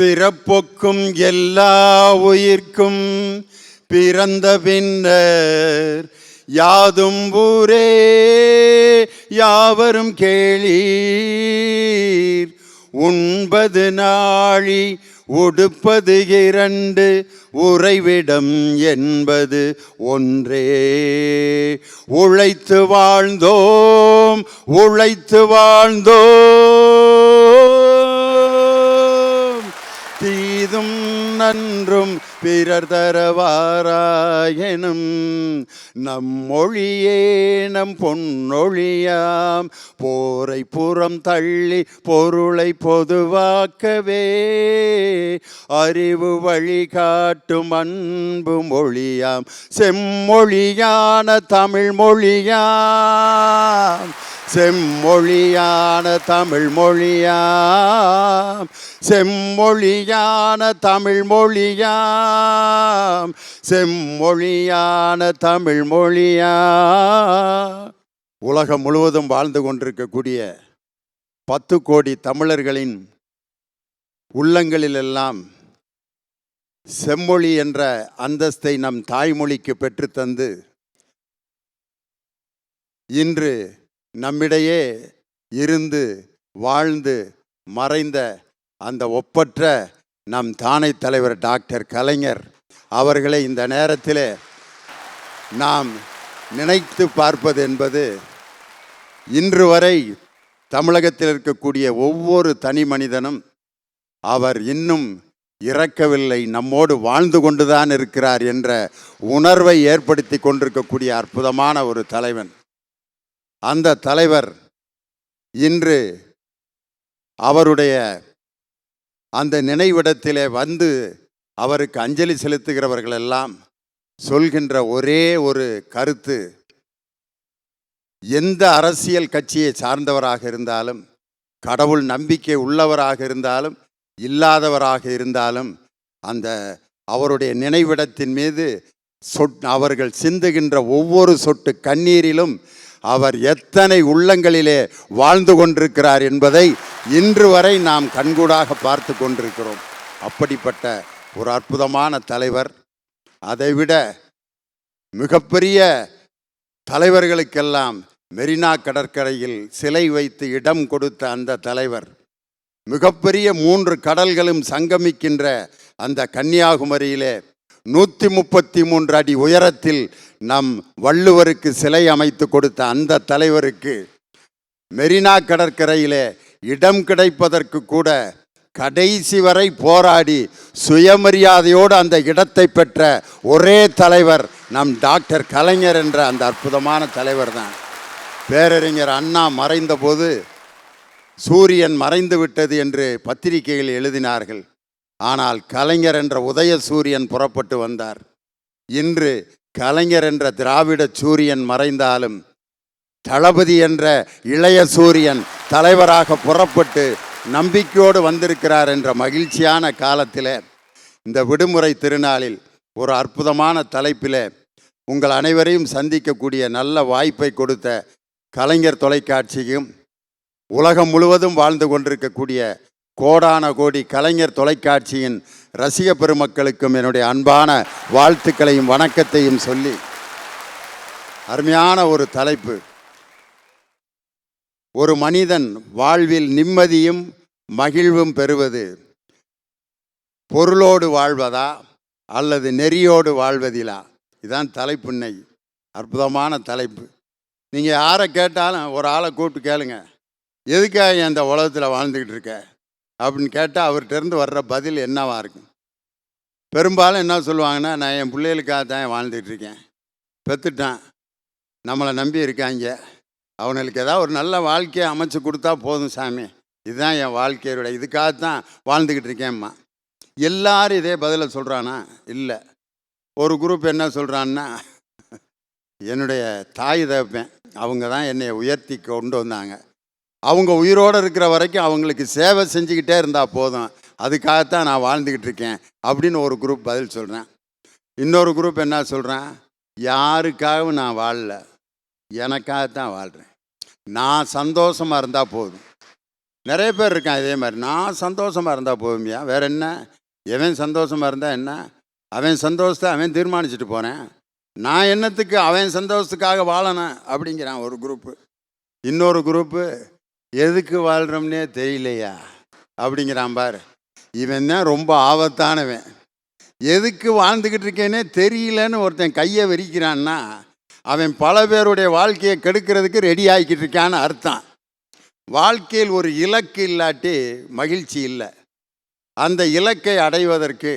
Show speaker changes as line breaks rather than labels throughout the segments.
பிறப்பொக்கும் எல்லா உயிர்க்கும் பிறந்த பின்னர் யாதும் ஊரே யாவரும் கேளீர். உண்பது நாழி உடுப்பது இரண்டு உறைவிடம் என்பது ஒன்றே. உழைத்து வாழ்ந்தோம் உழைத்து வாழ்ந்தோம் தீதும் நன்றும் பிறர் தரவாராயனும் நம் மொழியே நம் பொன்னொழியாம் போரை புறம் தள்ளி பொருளை பொதுவாக்கவே அறிவு வழிகாட்டும் அன்பு மொழியாம் செம்மொழியான தமிழ் மொழியாம் செம்மொழியான தமிழ் மொழியாம் செம்மொழியான தமிழ் மொழியாம் செம்மொழியான தமிழ் மொழியா. உலகம் முழுவதும் வாழ்ந்து கொண்டிருக்கக்கூடிய 10 கோடி தமிழர்களின் உள்ளங்களிலெல்லாம் செம்மொழி என்ற அந்தஸ்தை நம் தாய்மொழிக்கு பெற்றுத்தந்து இன்று நம்மிடையே இருந்து வாழ்ந்து மறைந்த அந்த ஒப்பற்ற நம் தானை தலைவர் டாக்டர் கலைஞர் அவர்களை இந்த நேரத்தில் நாம் நினைத்து பார்ப்பது என்பது இன்று வரை தமிழகத்தில் இருக்கக்கூடிய ஒவ்வொரு தனி மனிதனும் அவர் இன்னும் இறக்கவில்லை, நம்மோடு வாழ்ந்து கொண்டுதான் இருக்கிறார் என்ற உணர்வை ஏற்படுத்தி கொண்டிருக்கக்கூடிய அற்புதமான ஒரு தலைவன். அந்த தலைவர் இன்று அவருடைய அந்த நினைவிடத்திலே வந்து அவருக்கு அஞ்சலி செலுத்துகிறவர்கள் எல்லாம் சொல்கின்ற ஒரே ஒரு கருத்து, எந்த அரசியல் கட்சியை சார்ந்தவராக இருந்தாலும், கடவுள் நம்பிக்கை உள்ளவராக இருந்தாலும் இல்லாதவராக இருந்தாலும், அந்த அவருடைய நினைவிடத்தின் மீது அவர்கள் சிந்துகின்ற ஒவ்வொரு சொட்டு கண்ணீரிலும் அவர் எத்தனை உள்ளங்களிலே வாழ்ந்து கொண்டிருக்கிறார் என்பதை இன்று வரை நாம் கண்கூடாக பார்த்து கொண்டிருக்கிறோம். அப்படிப்பட்ட ஒரு அற்புதமான தலைவர். அதைவிட மிகப்பெரிய தலைவர்களுக்கெல்லாம் மெரினா கடற்கரையில் சிலை வைத்து இடம் கொடுத்த அந்த தலைவர், மிகப்பெரிய 3 கடல்களும் சங்கமிக்கின்ற அந்த கன்னியாகுமரியிலே 133 அடி உயரத்தில் நம் வள்ளுவருக்கு சிலை அமைத்து கொடுத்த அந்த தலைவருக்கு மெரினா கடற்கரையிலே இடம் கிடைப்பதற்கு கூட கடைசி வரை போராடி சுயமரியாதையோடு அந்த இடத்தை பெற்ற ஒரே தலைவர் நம் டாக்டர் கலைஞர் என்ற அந்த அற்புதமான தலைவர் தான். பேரறிஞர் அண்ணா மறைந்த போது சூரியன் மறைந்து விட்டது என்று பத்திரிகையில் எழுதினார்கள். ஆனால் கலைஞர் என்ற உதய சூரியன் புறப்பட்டு வந்தார். இன்று கலைஞர் என்ற திராவிட சூரியன் மறைந்தாலும் தளபதி என்ற இளைய சூரியன் தலைவராக புறப்பட்டு நம்பிக்கையோடு வந்திருக்கிறார் என்ற மகிழ்ச்சியான காலத்தில் இந்த விடுமுறை திருநாளில் ஒரு அற்புதமான தலைப்பில் உங்கள் அனைவரையும் சந்திக்கக்கூடிய நல்ல வாய்ப்பை கொடுத்த கலைஞர் தொலைக்காட்சியும் உலகம் முழுவதும் வாழ்ந்து கொண்டிருக்கக்கூடிய கோடான கோடி கலைஞர் தொலைக்காட்சியின் ரசிக பெருமக்களுக்கும் என்னுடைய அன்பான வாழ்த்துக்களையும் வணக்கத்தையும் சொல்லி, அருமையான ஒரு தலைப்பு. ஒரு மனிதன் வாழ்வில் நிம்மதியும் மகிழ்வும் பெறுவது பொருளோடு வாழ்வதா அல்லது நெறியோடு வாழ்வதிலா? இதுதான் தலைப்புன்னை. அற்புதமான தலைப்பு. நீங்கள் யாரை கேட்டாலும் ஒரு ஆளை கூப்பிட்டு கேளுங்க, எதுக்காக அந்த உலகத்தில் வாழ்ந்துக்கிட்டு இருக்க அப்படின்னு கேட்டால் அவர்கிட்டருந்து வர்ற பதில் என்னவா இருக்கும்? பெரும்பாலும் என்ன சொல்லுவாங்கன்னா, நான் என் பிள்ளைகளுக்காக தான் வாழ்ந்துட்டுருக்கேன், பெற்றுட்டான், நம்மளை நம்பி இருக்காங்க, அவனுக்கு ஏதாவது ஒரு நல்ல வாழ்க்கையை அமைச்சு கொடுத்தா போதும் சாமி, இதுதான் என் வாழ்க்கையோட, இதுக்காகத்தான் வாழ்ந்துக்கிட்டு இருக்கேம்மா. எல்லாரும் இதே பதிலை சொல்கிறானா? இல்லை. ஒரு குரூப் என்ன சொல்கிறான்னா, என்னுடைய தாய் தகப்பன் அவங்க தான் என்னை உயர்த்தி கொண்டு வந்தாங்க, அவங்க உயிரோடு இருக்கிற வரைக்கும் அவங்களுக்கு சேவை செஞ்சுக்கிட்டே இருந்தால் போதும், அதுக்காகத்தான் நான் வாழ்ந்துக்கிட்டு இருக்கேன் அப்படின்னு ஒரு குரூப் பதில் சொல்கிறேன். இன்னொரு குரூப் என்ன சொல்கிறேன், யாருக்காகவும் நான் வாழல, எனக்காகத்தான் வாழ்கிறேன், நான் சந்தோஷமாக இருந்தால் போதும், நிறைய பேர் இருக்கான் இதே மாதிரி. நான் சந்தோஷமாக இருந்தால் போதுமையா, வேற என்ன? எவன் சந்தோஷமாக இருந்தால் என்ன? அவன் சந்தோஷத்தை அவன் தீர்மானிச்சுட்டு போகிறேன். நான் என்னத்துக்கு அவன் சந்தோஷத்துக்காக வாழணும் அப்படிங்கிறான் ஒரு குரூப்பு. இன்னொரு குரூப்பு எதுக்கு வாழ்கிறோம்னே தெரியலையா அப்படிங்கிறான் பாரு. இவன் தான் ரொம்ப ஆபத்தானவன். எதுக்கு வாழ்ந்துக்கிட்டு இருக்கேனே தெரியலன்னு ஒருத்தன் கையை விரிக்கிறான்னா அவன் பல பேருடைய வாழ்க்கையை கெடுக்கிறதுக்கு ரெடி ஆகிக்கிட்டு இருக்கான்னு அர்த்தம். வாழ்க்கையில் ஒரு இலக்கு இல்லாட்டி மகிழ்ச்சி இல்லை. அந்த இலக்கை அடைவதற்கு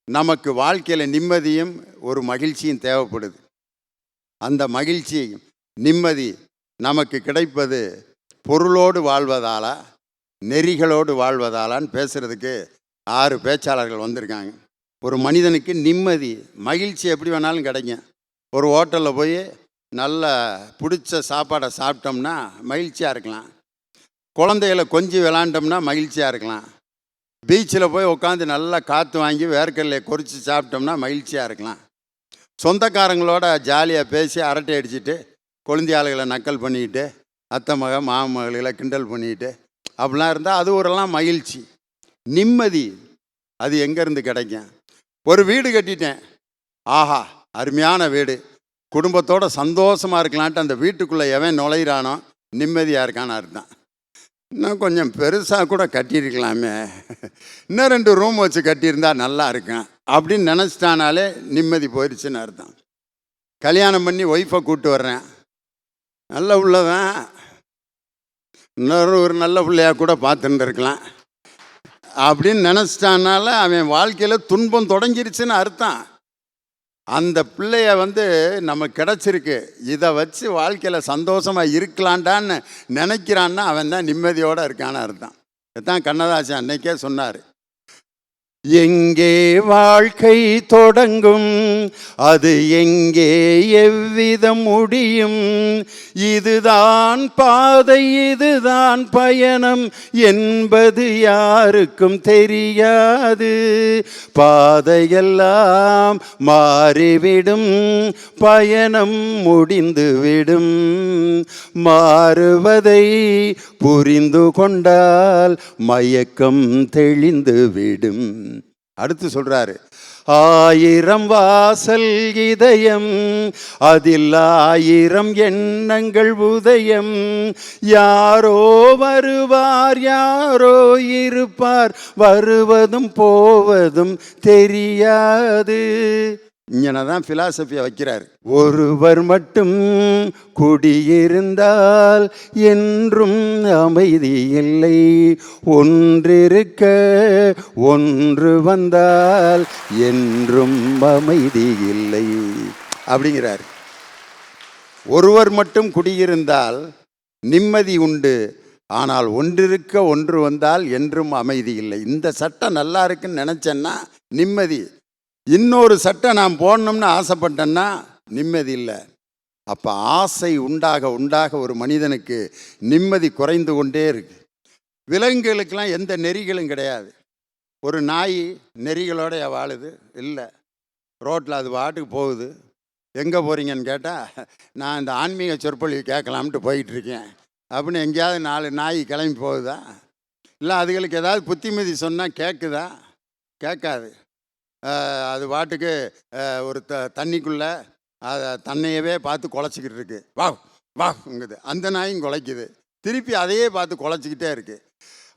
நமக்கு வாழ்க்கையில் நிம்மதியும் ஒரு மகிழ்ச்சியும் தேவைப்படுது. அந்த மகிழ்ச்சி நிம்மதி நமக்கு கிடைப்பது பொருளோடு வாழ்வதாலா நெறிகளோடு வாழ்வதாலான்னு பேசுகிறதுக்கு 6 பேச்சாளர்கள் வந்திருக்காங்க. ஒரு மனிதனுக்கு நிம்மதி மகிழ்ச்சி எப்படி வேணாலும் கிடைக்கும். ஒரு ஹோட்டலில் போய் நல்ல பிடிச்ச சாப்பாடை சாப்பிட்டோம்னா மகிழ்ச்சியாக இருக்கலாம். குழந்தைகளை கொஞ்சம் விளாண்டோம்னா மகிழ்ச்சியாக இருக்கலாம். பீச்சில் போய் உட்காந்து நல்லா காற்று வாங்கி வேர்க்கடலையை கொறித்து சாப்பிட்டோம்னா மகிழ்ச்சியாக இருக்கலாம். சொந்தக்காரங்களோட ஜாலியாக பேசி அரட்டை அடிச்சுட்டு கொழுந்தி ஆளுகளை நக்கல் பண்ணிக்கிட்டு அத்தை மக மாமகளை கிண்டல் பண்ணிக்கிட்டு அப்படிலாம் இருந்தால் அது ஒரெல்லாம் மகிழ்ச்சி. நிம்மதி அது எங்கேருந்து கிடைக்கும்? ஒரு வீடு கட்டிட்டேன், ஆஹா அருமையான வீடு, குடும்பத்தோடு சந்தோஷமாக இருக்கலான்ட்டு அந்த வீட்டுக்குள்ளே எவன் நுழையிறானோ நிம்மதியாக இருக்கான்னு அர்த்தம். இன்னும் கொஞ்சம் பெருசாக கூட கட்டியிருக்கலாமே, இன்னும் 2 ரூம் வச்சு கட்டியிருந்தா நல்லா இருக்கும் அப்படின்னு நினச்சிட்டானாலே நிம்மதி போயிடுச்சுன்னு அர்த்தம். கல்யாணம் பண்ணி ஒய்ஃபை கூப்பிட்டு வர்றேன், நல்ல உள்ளதான், இன்னொரு ஒரு நல்ல பிள்ளையாக கூட பார்த்துட்டு இருக்கலாம் அப்படின்னு நினச்சிட்டானால அவன் வாழ்க்கையில் துன்பம் தொடங்கிருச்சுன்னு அர்த்தம். அந்த பிள்ளைய நம்ம கிடச்சிருக்கு, இதை வச்சு வாழ்க்கையில் சந்தோஷமாக இருக்கலான்டான்னு நினைக்கிறான்னா அவன் தான் நிம்மதியோடு இருக்கான்னு அர்த்தம். இதுதான் கண்ணதாசன் அன்னைக்கே சொன்னார். எங்கே வாழ்க்கை தொடங்கும், அது எங்கே எவ்விதம் முடியும், இதுதான் பாதை இதுதான் பயணம் என்பது யாருக்கும் தெரியாது. பாதையெல்லாம் மாறிவிடும், பயணம் முடிந்துவிடும், மாறுவதை புரிந்து கொண்டால் மயக்கம் தெளிந்துவிடும். அடுத்து சொல்றாரு, 1000 வாசல் இதயம், அதில் 1000 எண்ணங்கள் உதயம், யாரோ வருவார் யாரோ இருப்பார், வருவதும் போவதும் தெரியாது. இங்கனதான் பிலாசபியை வைக்கிறார். ஒருவர் மட்டும் குடியிருந்தால் என்றும் அமைதி இல்லை, ஒன்றிருக்க ஒன்று வந்தால் என்றும் அமைதி இல்லை அப்படிங்கிறார். ஒருவர் மட்டும் குடியிருந்தால் நிம்மதி உண்டு, ஆனால் ஒன்றிருக்க ஒன்று வந்தால் என்றும் அமைதி இல்லை. இந்த சட்டம் நல்லா இருக்குன்னு நினச்சேன்னா நிம்மதி. இன்னொரு சட்டை நான் போடணும்னு ஆசைப்பட்டேன்னா நிம்மதி இல்லை. அப்போ ஆசை உண்டாக உண்டாக ஒரு மனிதனுக்கு நிம்மதி குறைந்து கொண்டே இருக்கு. விலங்குகளுக்கெல்லாம் எந்த நெறிகளும் கிடையாது. ஒரு நாய் நெறிகளோட வாழுது இல்லை, ரோட்டில் அது பாட்டுக்கு போகுது. எங்கே போகிறீங்கன்னு கேட்டால் நான் இந்த ஆன்மீக சொற்பொழிவு கேட்கலாம்ட்டு போயிட்டுருக்கேன் அப்படின்னு எங்கேயாவது 4 நாய் கிளம்பி போகுதா? இல்லை அதுகளுக்கு ஏதாவது புத்திமதி சொன்னால் கேட்குதா? கேட்காது. அது பாட்டுக்கு ஒரு தண்ணிக்குள்ளே அதை தன்னையவே பார்த்து குலைச்சிக்கிட்டு இருக்கு. வா வாங்குது, அந்த நாயும் குலைக்குது, திருப்பி அதையே பார்த்து குலைச்சிக்கிட்டே இருக்கு.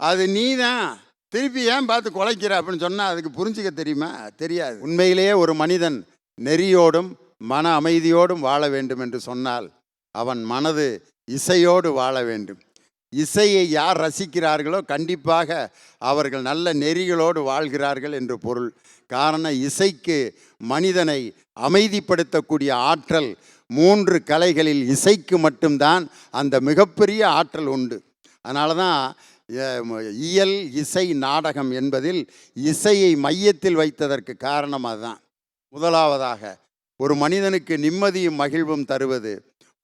அது நீ தான் திருப்பி ஏன் பார்த்து குலைக்கிற அப்படின்னு சொன்னால் அதுக்கு புரிஞ்சிக்க தெரியுமா? தெரியாது. உண்மையிலேயே ஒரு மனிதன் நெறியோடும் மன அமைதியோடும் வாழ வேண்டும் என்று சொன்னால் அவன் மனது இசையோடு வாழ வேண்டும். இசையை யார் ரசிக்கிறார்களோ கண்டிப்பாக அவர்கள் நல்ல நெறிகளோடு வாழ்கிறார்கள் என்று பொருள். காரணம், இசைக்கு மனிதனை அமைதிப்படுத்தக்கூடிய ஆற்றல் 3 கலைகளில் இசைக்கு மட்டும்தான் அந்த மிகப்பெரிய ஆற்றல் உண்டு. அதனால தான் இயல் இசை நாடகம் என்பதில் இசையை மையத்தில் வைத்ததற்கு காரணம் அதுதான். முதலாவதாக ஒரு மனிதனுக்கு நிம்மதியும் மகிழ்வும் தருவது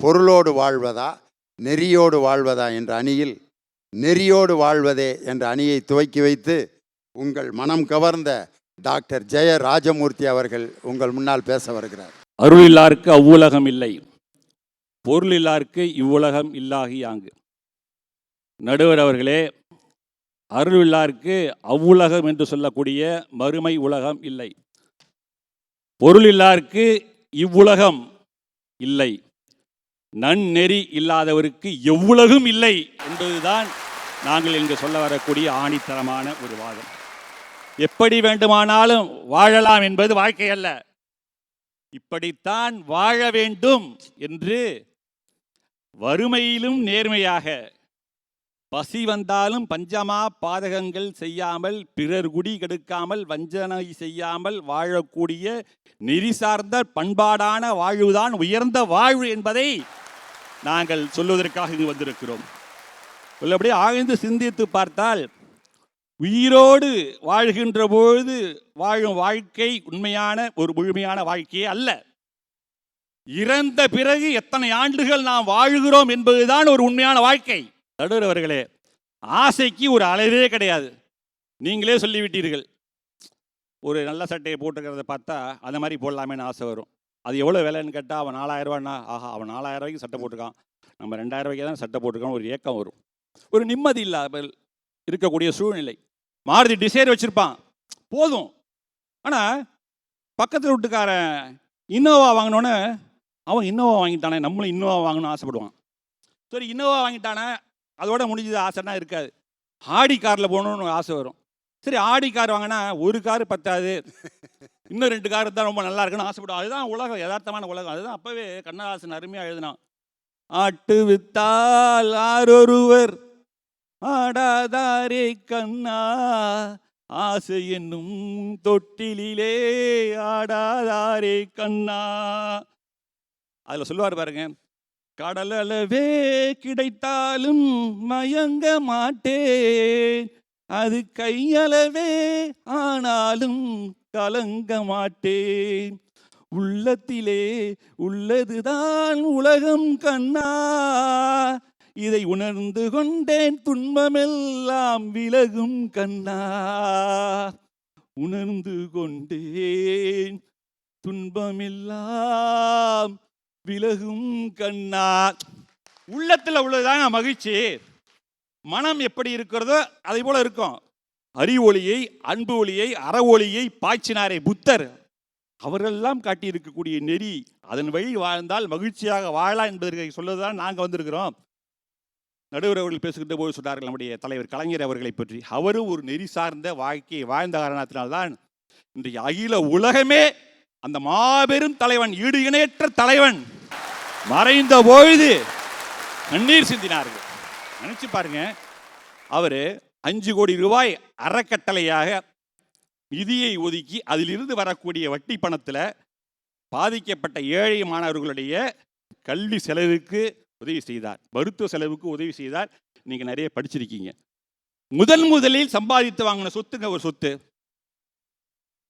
பொருளோடு வாழ்வதா நெறியோடு வாழ்வதா என்ற அணியில் நெறியோடு வாழ்வதே என்ற அணியை துவக்கி வைத்து உங்கள் மனம் கவர்ந்த டாக்டர் ஜெய ராஜமூர்த்தி அவர்கள் உங்கள் முன்னால் பேச வருகிறார்.
அருளில்லாருக்கு அவ்வுலகம் இல்லை, பொருளில்லாருக்கு இவ்வுலகம் இல்லாகியாங்கு. நடுவர் அவர்களே, அருளில்லாருக்கு அவ்வுலகம் என்று சொல்லக்கூடிய மறுமை உலகம் இல்லை. பொருளில்லாருக்கு இவ்வுலகம் இல்லை. நன்னெறி இல்லாதவருக்கு எவ்வுலகும் இல்லை என்பதுதான் நாங்கள் இங்கு சொல்ல வரக்கூடிய ஆணித்தரமான ஒரு வாதம். எப்படி வேண்டுமானாலும் வாழலாம் என்பது வாழ்க்கை அல்ல. இப்படித்தான் வாழ வேண்டும் என்று வறுமையிலும் நேர்மையாக, பசி வந்தாலும் பஞ்சமா பாதகங்கள் செய்யாமல், பிறர் குடி கெடுக்காமல், வஞ்சனை செய்யாமல் வாழக்கூடிய நெறி சார்ந்த பண்பாடான வாழ்வுதான் உயர்ந்த வாழ்வு என்பதை நாங்கள் சொல்வதற்காக இங்கு வந்திருக்கிறோம். உள்ளபடி ஆழ்ந்து சிந்தித்து பார்த்தால், உயிரோடு வாழ்கின்ற பொழுது வாழும் வாழ்க்கை உண்மையான ஒரு முழுமையான வாழ்க்கையே அல்ல. இறந்த பிறகு எத்தனை ஆண்டுகள் நாம் வாழ்கிறோம் என்பதுதான் ஒரு உண்மையான வாழ்க்கை. நடுவர் அவர்களே, ஆசைக்கு ஒரு அளவே கிடையாது. நீங்களே சொல்லிவிட்டீர்கள். ஒரு நல்ல சட்டையை போட்டுக்கிறத பார்த்தா அந்த மாதிரி போடலாமேன்னு ஆசை வரும். அது எவ்வளோ விலைன்னு கேட்டால் அவன் 4000 ரூபான்னா, ஆஹா அவன் 4000 ரூபாய்க்கு சட்டை போட்டுக்கான், நம்ம 2000 ரூபாய்க்கு தான் சட்டை போட்டுக்கான், ஒரு ஏக்கம் வரும். ஒரு நிம்மதி இல்லாமல் இருக்கக்கூடிய சூழ்நிலை. மாருதி டிசைர் வச்சுருப்பான், போதும். ஆனால் பக்கத்தில் வீட்டுக்காரன் இன்னோவா வாங்கினோன்னே, அவன் இன்னோவா வாங்கிட்டானே, நம்மளும் இன்னோவா வாங்கணும்னு ஆசைப்படுவான். சரி, இன்னோவா வாங்கிட்டானே, அதோட முடிஞ்சது ஆசைன்னா இருக்காது. ஆடி காரில் போகணுன்னு ஆசை வரும். சரி, ஆடி கார் வாங்கினா ஒரு கார் பத்தாது, இன்னும் 2 கார் தான் ரொம்ப நல்லா இருக்குன்னு ஆசைப்படுவோம். அதுதான் உலகம், யதார்த்தமான உலகம். அதுதான் அப்போவே கண்ணதாசன் அருமையாக எழுதினான். ஆட்டு வித்தால் ஆரொருவர் ஆடாதாரே கண்ணா, ஆசை என்னும் தொட்டிலே ஆடாதாரே கண்ணா. அதில் சொல்லுவார் பாருங்க, கடல் அளவே கிடைத்தாலும் மயங்க மாட்டேன், அது கையளவே ஆனாலும் கலங்க மாட்டேன், உள்ளத்திலே உள்ளதுதான் உலகம் கண்ணா, இதை உணர்ந்து கொண்டேன் துன்பமெல்லாம் விலகும் கண்ணா, உணர்ந்து கொண்டேன் துன்பமெல்லாம் விலகும் கண்ணா. உள்ளத்தில் உள்ளதுதான் மகிழ்ச்சி. மனம் எப்படி இருக்கிறதோ அதை போல இருக்கும். அறிவொளியை, அன்பு ஒளியை, அற ஒளியை பாய்ச்சினாரே புத்தர், அவரெல்லாம் காட்டியிருக்கக்கூடிய நெறி, அதன் வழி வாழ்ந்தால் மகிழ்ச்சியாக வாழலாம் என்பதற்கு சொல்லதான் நாங்கள் வந்திருக்கிறோம். நடுவர் அவர்கள் பேசுகின்ற போது சொன்னார்கள் நம்முடைய தலைவர் கலைஞர் அவர்களை பற்றி. அவரும் ஒரு நெறி சார்ந்த வாழ்க்கையை வாழ்ந்த காரணத்தினால்தான் இன்றைக்கு அகில உலகமே அந்த மாபெரும் தலைவன், ஈடு இணையற்ற தலைவன் மறைந்த பொழுது கண்ணீர் சிந்தினார்கள். நினைச்சு பாருங்க, அவர் 5 கோடி ரூபாய் அறக்கட்டளையாக நிதியை ஒதுக்கி அதிலிருந்து வரக்கூடிய வட்டி பணத்தில் பாதிக்கப்பட்ட ஏழை மாணவர்களுடைய கல்வி செலவுக்கு உதவி செய்தார், மருத்துவ செலவுக்கு உதவி செய்தார். நீங்க நிறைய படிச்சிருக்கீங்க. முதலில் சம்பாதித்து வாங்கின சொத்துங்க ஒரு சொத்து.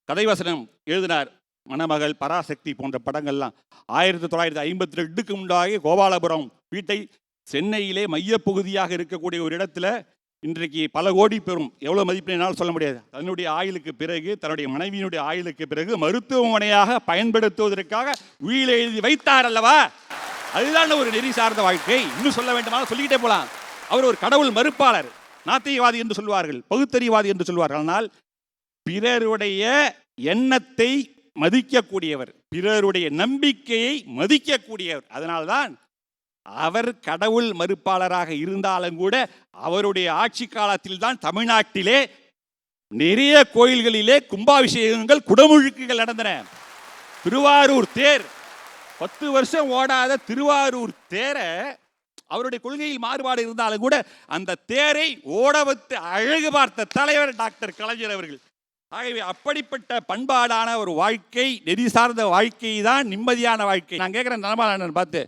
கதைவசனம் எழுதினார் மணமகள், பராசக்தி போன்ற படங்கள்லாம் 1952க்கு முன்னாக கோபாலபுரம் வீட்டை சென்னையிலே மையப்பகுதியாக இருக்கக்கூடிய ஒரு இடத்துல இன்றைக்கு பல கோடி பெறும், எவ்வளோ மதிப்பு என்னால் சொல்ல முடியாது, தன்னுடைய ஆயுளுக்கு பிறகு, தன்னுடைய மனைவியினுடைய ஆயுளுக்கு பிறகு மருத்துவமனையாக பயன்படுத்துவதற்காக உயிரை எழுதி வைத்தார் அல்லவா? அதுதான் ஒரு நெறி சார்ந்த வாழ்க்கை. இன்னும் சொல்ல வேண்டுமானால் சொல்லிக்கிட்டே போகலாம். அவர் ஒரு கடவுள் மறுப்பாளர், நாத்திகவாதி என்று சொல்வார்கள், பகுத்தறிவாதி என்று சொல்வார்கள். ஆனால் பிறருடைய எண்ணத்தை மதிக்கக்கூடியவர், பிறருடைய நம்பிக்கையை மதிக்கக்கூடியவர். அதனால்தான் அவர் கடவுள் மறுப்பாளராக இருந்தாலும் கூட அவருடைய ஆட்சி காலத்தில் தான் தமிழ்நாட்டிலே நிறைய கோயில்களிலே கும்பாபிஷேகங்கள், குடமுழுக்குகள் நடந்தன. திருவாரூர் தேர், 10 வருஷம் ஓடாத திருவாரூர் தேரை, அவருடைய கொள்கையில் மாறுபாடு இருந்தாலும் கூட அந்த தேரை ஓட வைத்து அழகு பார்த்த தலைவர் டாக்டர் கலைஞர் அவர்கள். ஆகவே அப்படிப்பட்ட பண்பாடான ஒரு வாழ்க்கை, நெறி சார்ந்த வாழ்க்கை தான் நிம்மதியான வாழ்க்கை. நான் கேட்குறேன் நலமாளன் பார்த்து,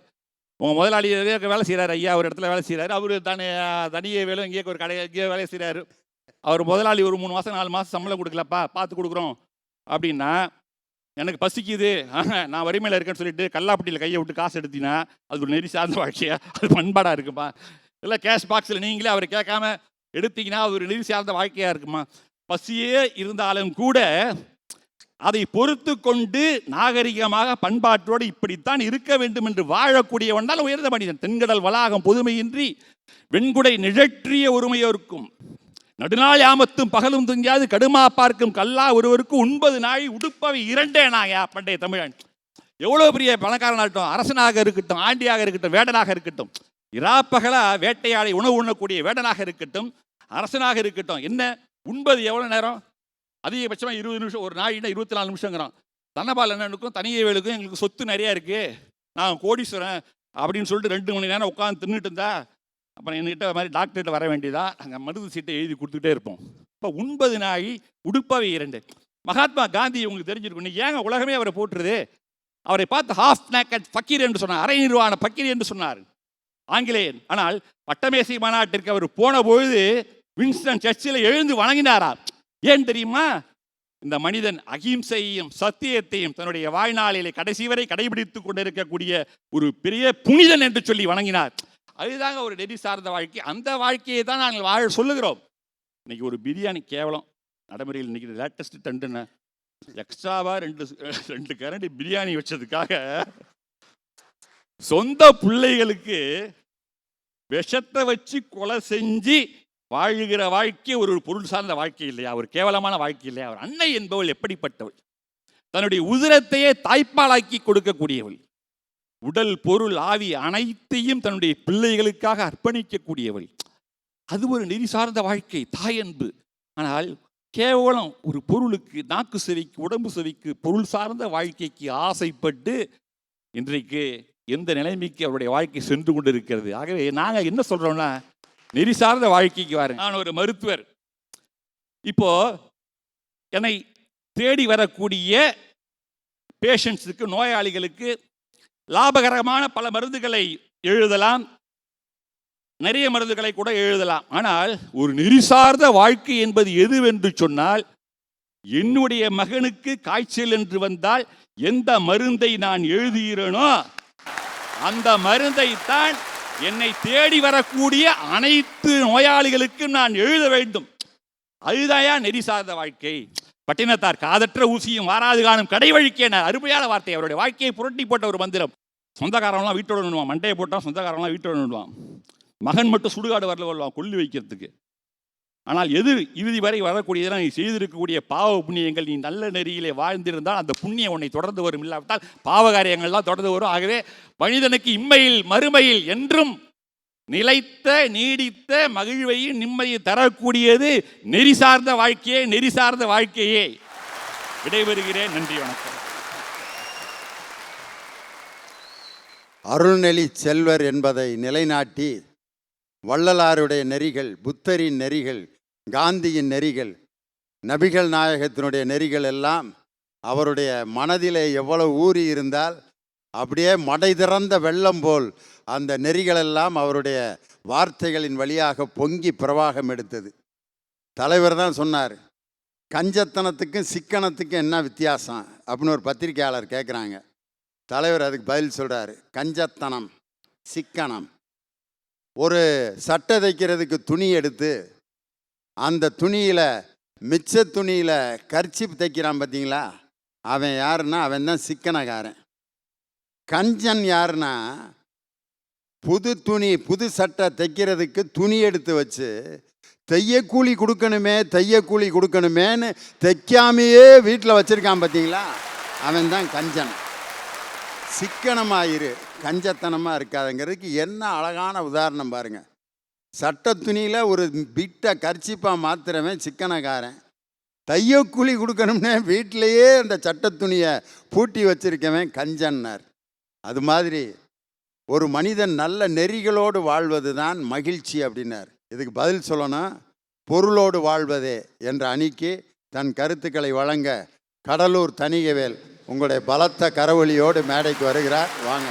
உங்கள் முதலாளி வேலை செய்கிறார் ஐயா, ஒரு இடத்துல வேலை செய்கிறாரு, அவர் தனியே வேலை இங்கே ஒரு கடை இங்கே வேலை செய்கிறாரு, அவர் முதலாளி ஒரு 3 மாதம் 4 மாதம் சம்பளம் கொடுக்கலப்பா, பார்த்து கொடுக்குறோம் அப்படின்னா, எனக்கு பசிக்குது, நான் வறுமையில் இருக்கேன்னு சொல்லிட்டு கல்லாப்பட்டியில் கையை விட்டு காசு எடுத்தீங்கன்னா அது ஒரு நெறி சார்ந்த வாழ்க்கையா? அது பண்பாடாக இருக்குமா? இல்லை கேஷ் பாக்ஸில் நீங்களே அவர் கேட்காம எடுத்தீங்கன்னா அது ஒரு நெறி சார்ந்த வாழ்க்கையாக இருக்குமா? பசியே இருந்தாலும் கூட அதை பொறுத்து கொண்டு நாகரிகமாக பண்பாட்டோடு இப்படித்தான் இருக்க வேண்டும் என்று வாழக்கூடியவன் தான் உயர்ந்த மனிதன். தென்கடல் வளாகம் பொதுமையின்றி வெண்குடை நிழற்றிய ஒருமையோர்க்கும் நடுநாள் யாமத்தும் பகலும் துங்கியாது கடுமா பார்க்கும் கல்லா ஒருவருக்கும் 9 நாழி உடுப்பவை 2 நாயா பண்டைய தமிழன். எவ்வளவு பெரிய பணக்காரனாகட்டும், அரசனாக இருக்கட்டும், ஆண்டியாக இருக்கட்டும், வேடனாக இருக்கட்டும், இராப்பகலா வேட்டையாடி உணவு உண்ணக்கூடிய வேடனாக இருக்கட்டும், அரசனாக இருக்கட்டும், என்ன உண்பது எவ்வளவு நேரம்? அதிகபட்சமாக 20 நிமிஷம். ஒரு நாளினா 24 நிமிஷங்கிறான். தனபால் அண்ணனுக்கும் தனியவேலுக்கும் எங்களுக்கு சொத்து நிறையா இருக்குது, நான் கோடீஸ்வரன் அப்படின்னு சொல்லிட்டு 2 மணி நேரம் உட்காந்து தின்னுட்டு இருந்தா அப்புறம் என்கிட்ட மாதிரி டாக்டர்கிட்ட வர வேண்டியதா, நாங்கள் மருந்து சீட்டை எழுதி கொடுத்துக்கிட்டே இருப்போம். இப்போ 9 நாழி உடுப்பவை 2. மகாத்மா காந்தி உங்களுக்கு தெரிஞ்சிருக்கும். இன்னைக்கு ஏங்க உலகமே அவரை போட்டுருது? அவரை பார்த்து ஹாஃப் நேக்கட் ஃபக்கீர் என்று சொன்னார், அரை நிர்வாண ஃபக்கீர் என்று சொன்னார் ஆங்கிலேயன். ஆனால் பட்டமேசை மாநாட்டிற்கு அவர் போன பொழுது வின்ஸ்டன் சர்ச்சில் எழுந்து வணங்கினாரா? ஏன் தெரியுமா? இந்த மனிதன் அகிம்சையையும் சத்தியத்தையும் தன்னுடைய வாழ்நாளிலே கடைசி வரை கடைபிடித்துக் கொண்டிருக்கக்கூடிய ஒரு பெரிய புனிதன் என்று சொல்லி வணங்கினார். அதுதாங்க ஒரு நெறி சார்ந்த வாழ்க்கை. அந்த வாழ்க்கையை தான் நாங்கள் வாழ சொல்லுகிறோம். இன்னைக்கு ஒரு பிரியாணி கேவலம் நடைமுறையில். இன்னைக்கு லேட்டஸ்ட் ட்ரெண்டுன்னு எக்ஸ்ட்ராவா 2 கரண்டி பிரியாணி வச்சதுக்காக சொந்த பிள்ளைகளுக்கு விஷத்தை வச்சு கொலை செஞ்சு வாழுகிற வாழ்க்கை ஒரு பொருள் சார்ந்த வாழ்க்கை இல்லையா? ஒரு கேவலமான வாழ்க்கை இல்லையா? அவர் அன்னை என்பவள் எப்படிப்பட்டவள்? தன்னுடைய உதிரத்தையே தாய்ப்பாலாக்கி கொடுக்கக்கூடியவள். உடல் பொருள் ஆவி அனைத்தையும் தன்னுடைய பிள்ளைகளுக்காக அர்ப்பணிக்கக்கூடியவள். அது ஒரு நெறி சார்ந்த வாழ்க்கை, தாயன்பு. ஆனால் கேவலம் ஒரு பொருளுக்கு, நாக்கு செவிக்கு, உடம்பு செவிக்கு, பொருள் சார்ந்த வாழ்க்கைக்கு ஆசைப்பட்டு இன்றைக்கு எந்த நிலைமைக்கு அவருடைய வாழ்க்கை சென்று கொண்டு இருக்கிறது. ஆகவே நாங்கள் என்ன சொல்றோம்னா, நெறி சார்ந்த வாழ்க்கைக்கு வாருங்க. நான் ஒரு மருத்துவர். இப்போ என்னை தேடி வரக்கூடிய பேஷண்ட்ஸுக்கு, நோயாளிகளுக்கு லாபகரமான பல மருந்துகளை எழுதலாம், நிறைய மருந்துகளை கூட எழுதலாம். ஆனால் ஒரு நெறி சார்ந்த வாழ்க்கை என்பது எதுவென்று சொன்னால், என்னுடைய மகனுக்கு காய்ச்சல் என்று வந்தால் எந்த மருந்தை நான் எழுதுகிறேனோ அந்த மருந்தை தான் என்னை தேடி வரக்கூடிய அனைத்து நோயாளிகளுக்கும் நான் எழுத வேண்டும். அதுதாயா நெறி சார்ந்த வாழ்க்கை. பட்டினத்தார் காதற்ற ஊசியும் வாராது காணும் கடை வழிக்கேன அருமையான வார்த்தை. அவருடைய வாழ்க்கையை புரட்டி போட்ட ஒரு மந்திரம். சொந்தக்காரங்களாம் வீட்டோட நின்றுவான், மண்டையை போட்டால் சொந்தக்காரங்களாம் வீட்டோட நின்றுவான். மகன் மட்டும் சுடுகாடு வரல வருவான் கொல்லி வைக்கிறதுக்கு. ஆனால் இறுதி வரை வரக்கூடியதெல்லாம் நீ செய்திருக்கக்கூடிய பாவ புண்ணியங்கள், நீ நல்ல நெறியிலே வாழ்ந்திருந்தால் அந்த புண்ணியம் உன்னை தொடர்ந்து வரும். இல்லாவிட்டால் பாவகாரியங்கள்லாம் தொடர்ந்து வரும். ஆகவே மனிதனுக்கு இம்மையில் மறுமையில் என்றும் நிலைத்த நீடித்த மகிழ்வையும் நிம்மதியை தரக்கூடியது நெறி சார்ந்த வாழ்க்கையே. நெறி சார்ந்த வாழ்க்கையே. விடைபெறுகிறேன். நன்றி, வணக்கம்.
அருள்நெறி செல்வர் என்பதை நிலைநாட்டி வள்ளலாருடைய நெறிகள், புத்தரின் நெறிகள், காந்தியின் நெறிகள், நபிகள் நாயகத்தினுடைய நெறிகள் எல்லாம் அவருடைய மனதிலே எவ்வளவு ஊறி இருந்தால் அப்படியே மடை திறந்த வெள்ளம் போல் அந்த நெறிகளெல்லாம் அவருடைய வார்த்தைகளின் வழியாக பொங்கி பிரவாகம் எடுத்தது. தலைவர் தான் சொன்னார், கஞ்சத்தனத்துக்கும் சிக்கனத்துக்கும் என்ன வித்தியாசம் அப்படின்னு ஒரு பத்திரிகையாளர் கேட்குறாங்க. தலைவர் அதுக்கு பதில் சொல்கிறாரு, கஞ்சத்தனம், சிக்கனம். ஒரு சட்டை தைக்கிறதுக்கு துணி எடுத்து அந்த துணியில், மிச்ச துணியில் கர்ச்சிப் தைக்கிறான் பார்த்தீங்களா, அவன் யாருன்னா அவன் தான் சிக்கனக்காரன். கஞ்சன் யாருன்னா புது துணி, புது சட்டை தைக்கிறதுக்கு துணி எடுத்து வச்சு தையக்கூலி கொடுக்கணுமேன்னு தைக்காமையே வீட்டில் வச்சுருக்கான் பார்த்தீங்களா, அவன் தான் கஞ்சன். சிக்கனமாயிரு, கஞ்சத்தனமாக இருக்காதுங்கிறதுக்கு என்ன அழகான உதாரணம் பாருங்கள். சட்ட துணியில் ஒரு பிட்டை கர்ச்சிப்பாக மாத்திரவன் சிக்கனக்காரன். தையக்கூலி கொடுக்கணும்னே வீட்டிலையே அந்த சட்ட துணியை பூட்டி வச்சிருக்கவன் கஞ்சன்னார். அது மாதிரி ஒரு மனிதன் நல்ல நெறிகளோடு வாழ்வது தான் மகிழ்ச்சி அப்படின்னார். இதுக்கு பதில் சொல்லணும், பொருளோடு வாழ்வதே என்ற அணிக்கு தன் கருத்துக்களை வழங்க கடலூர் தணிகவேல் உங்களுடைய பலத்த கரவொலியோடு மேடைக்கு வருகிறார். வாங்க.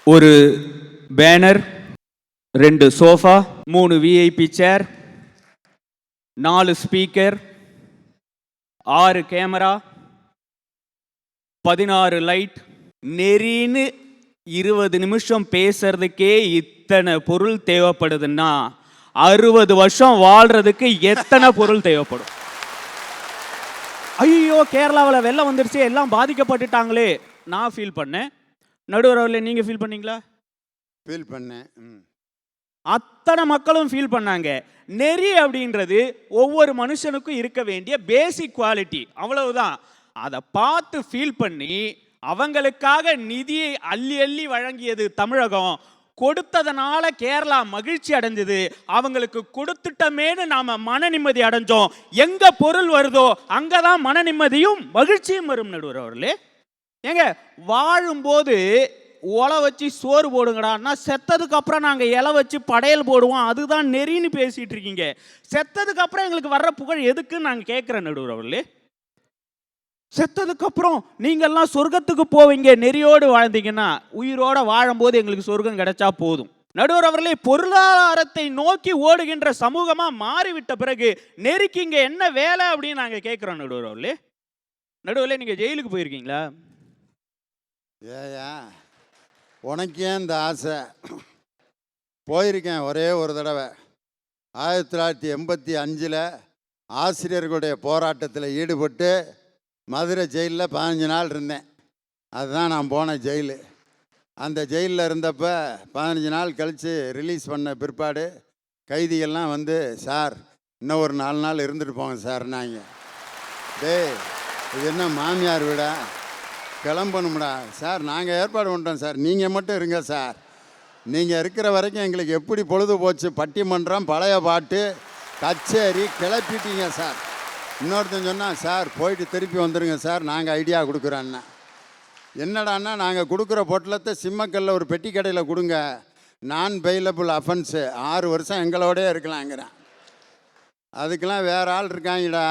ஒரு பேனர், 2 சோஃபா, 3 விஐபி சேர், 4 ஸ்பீக்கர், 6 கேமரா, 16 லைட், நெறின்னு 20 நிமிஷம் பேசுறதுக்கே இத்தனை பொருள் தேவைப்படுதுன்னா 60 வருஷம் வாழ்றதுக்கு எத்தனை பொருள் தேவைப்படும்? ஐயோ கேரளாவில் வெள்ளம் வந்துருச்சு, எல்லாம் பாதிக்கப்பட்டுட்டாங்களே நான் ஃபீல் பண்ணேன். நடுவர் அவர்களே நீங்கள் ஃபீல் பண்ணீங்களா?
ஃபீல் பண்ணேன்.
அத்தனை மக்களும் ஃபீல் பண்ணாங்க. நெறி அப்படின்றது ஒவ்வொரு மனுஷனுக்கும் இருக்க வேண்டிய பேசிக் குவாலிட்டி, அவ்வளவுதான். அதை பார்த்து ஃபீல் பண்ணி அவங்களுக்காக நிதியை அள்ளி அள்ளி வழங்கியது தமிழகம். கொடுத்ததனால கேரளா மகிழ்ச்சி அடைஞ்சது. அவங்களுக்கு கொடுத்துட்டமேனு நாம மன நிம்மதி அடைஞ்சோம். எங்க பொருள் வருதோ அங்கதான் மன நிம்மதியும் மகிழ்ச்சியும் வரும். நடுவர் அவர்களே, ஏங்க வாழும்போது ஒலை வச்சு சோறு போடுங்கடான்னா செத்ததுக்கு அப்புறம் நாங்கள் இலை வச்சு படையல் போடுவோம், அதுதான் நெறின்னு பேசிட்டு இருக்கீங்க. செத்ததுக்கு அப்புறம் எங்களுக்கு வர்ற புகழ் எதுக்குன்னு நாங்கள் கேட்குறேன் நடுவர் அவர்களே. செத்ததுக்கு அப்புறம் நீங்கள்லாம் சொர்க்கத்துக்கு போவீங்க நெறியோடு வாழ்ந்தீங்கன்னா, உயிரோட வாழும்போது எங்களுக்கு சொர்க்கம் கிடைச்சா போதும். நடுவர் அவர்களே, பொருளாதாரத்தை நோக்கி ஓடுகின்ற சமூகமா மாறிவிட்ட பிறகு நெறிக்கு இங்க என்ன வேலை அப்படின்னு நாங்க கேட்கிறோம். நடுவர் அவர்களே, நடுவர்களே நீங்க ஜெயிலுக்கு போயிருக்கீங்களா?
ஏயா உனக்கு ஏன் இந்த ஆசை? போயிருக்கேன் ஒரே ஒரு தடவை. 1985 ஆசிரியர்களுடைய போராட்டத்தில் ஈடுபட்டு மதுரை ஜெயிலில் 15 நாள் இருந்தேன். அதுதான் நான் போன ஜெயிலு. அந்த ஜெயிலில் இருந்தப்போ 15 நாள் கழித்து ரிலீஸ் பண்ண பிற்பாடு கைதிகள்லாம் வந்து, சார் இன்னும் ஒரு 4 நாள் இருந்துட்டு போங்க சார்னாங்க. டேய் இது என்ன மாமியார் வீடா? கிளம்பணும்டா. சார் நாங்கள் ஏற்பாடு பண்ணுறோம் சார், நீங்கள் மட்டும் இருங்க சார். நீங்கள் இருக்கிற வரைக்கும் எங்களுக்கு எப்படி பொழுது போச்சு, பட்டிமன்றம், பழைய பாட்டு, கச்சேரி கிளப்பிட்டீங்க சார். இன்னொருத்தன் சொன்னால், சார் போயிட்டு திருப்பி வந்துடுங்க சார், நாங்கள் ஐடியா கொடுக்குறோன்னா. என்னடான்னா, நாங்கள் கொடுக்குற பொட்டலத்தை சிம்மக்கல்ல ஒரு பெட்டி கடையில் கொடுங்க, நான் பெயிலபிள் அஃபென்ஸு, 6 வருஷம் எங்களோடய இருக்கலாங்கிறேன். அதுக்கெல்லாம் வேறு ஆள் இருக்காங்கடா,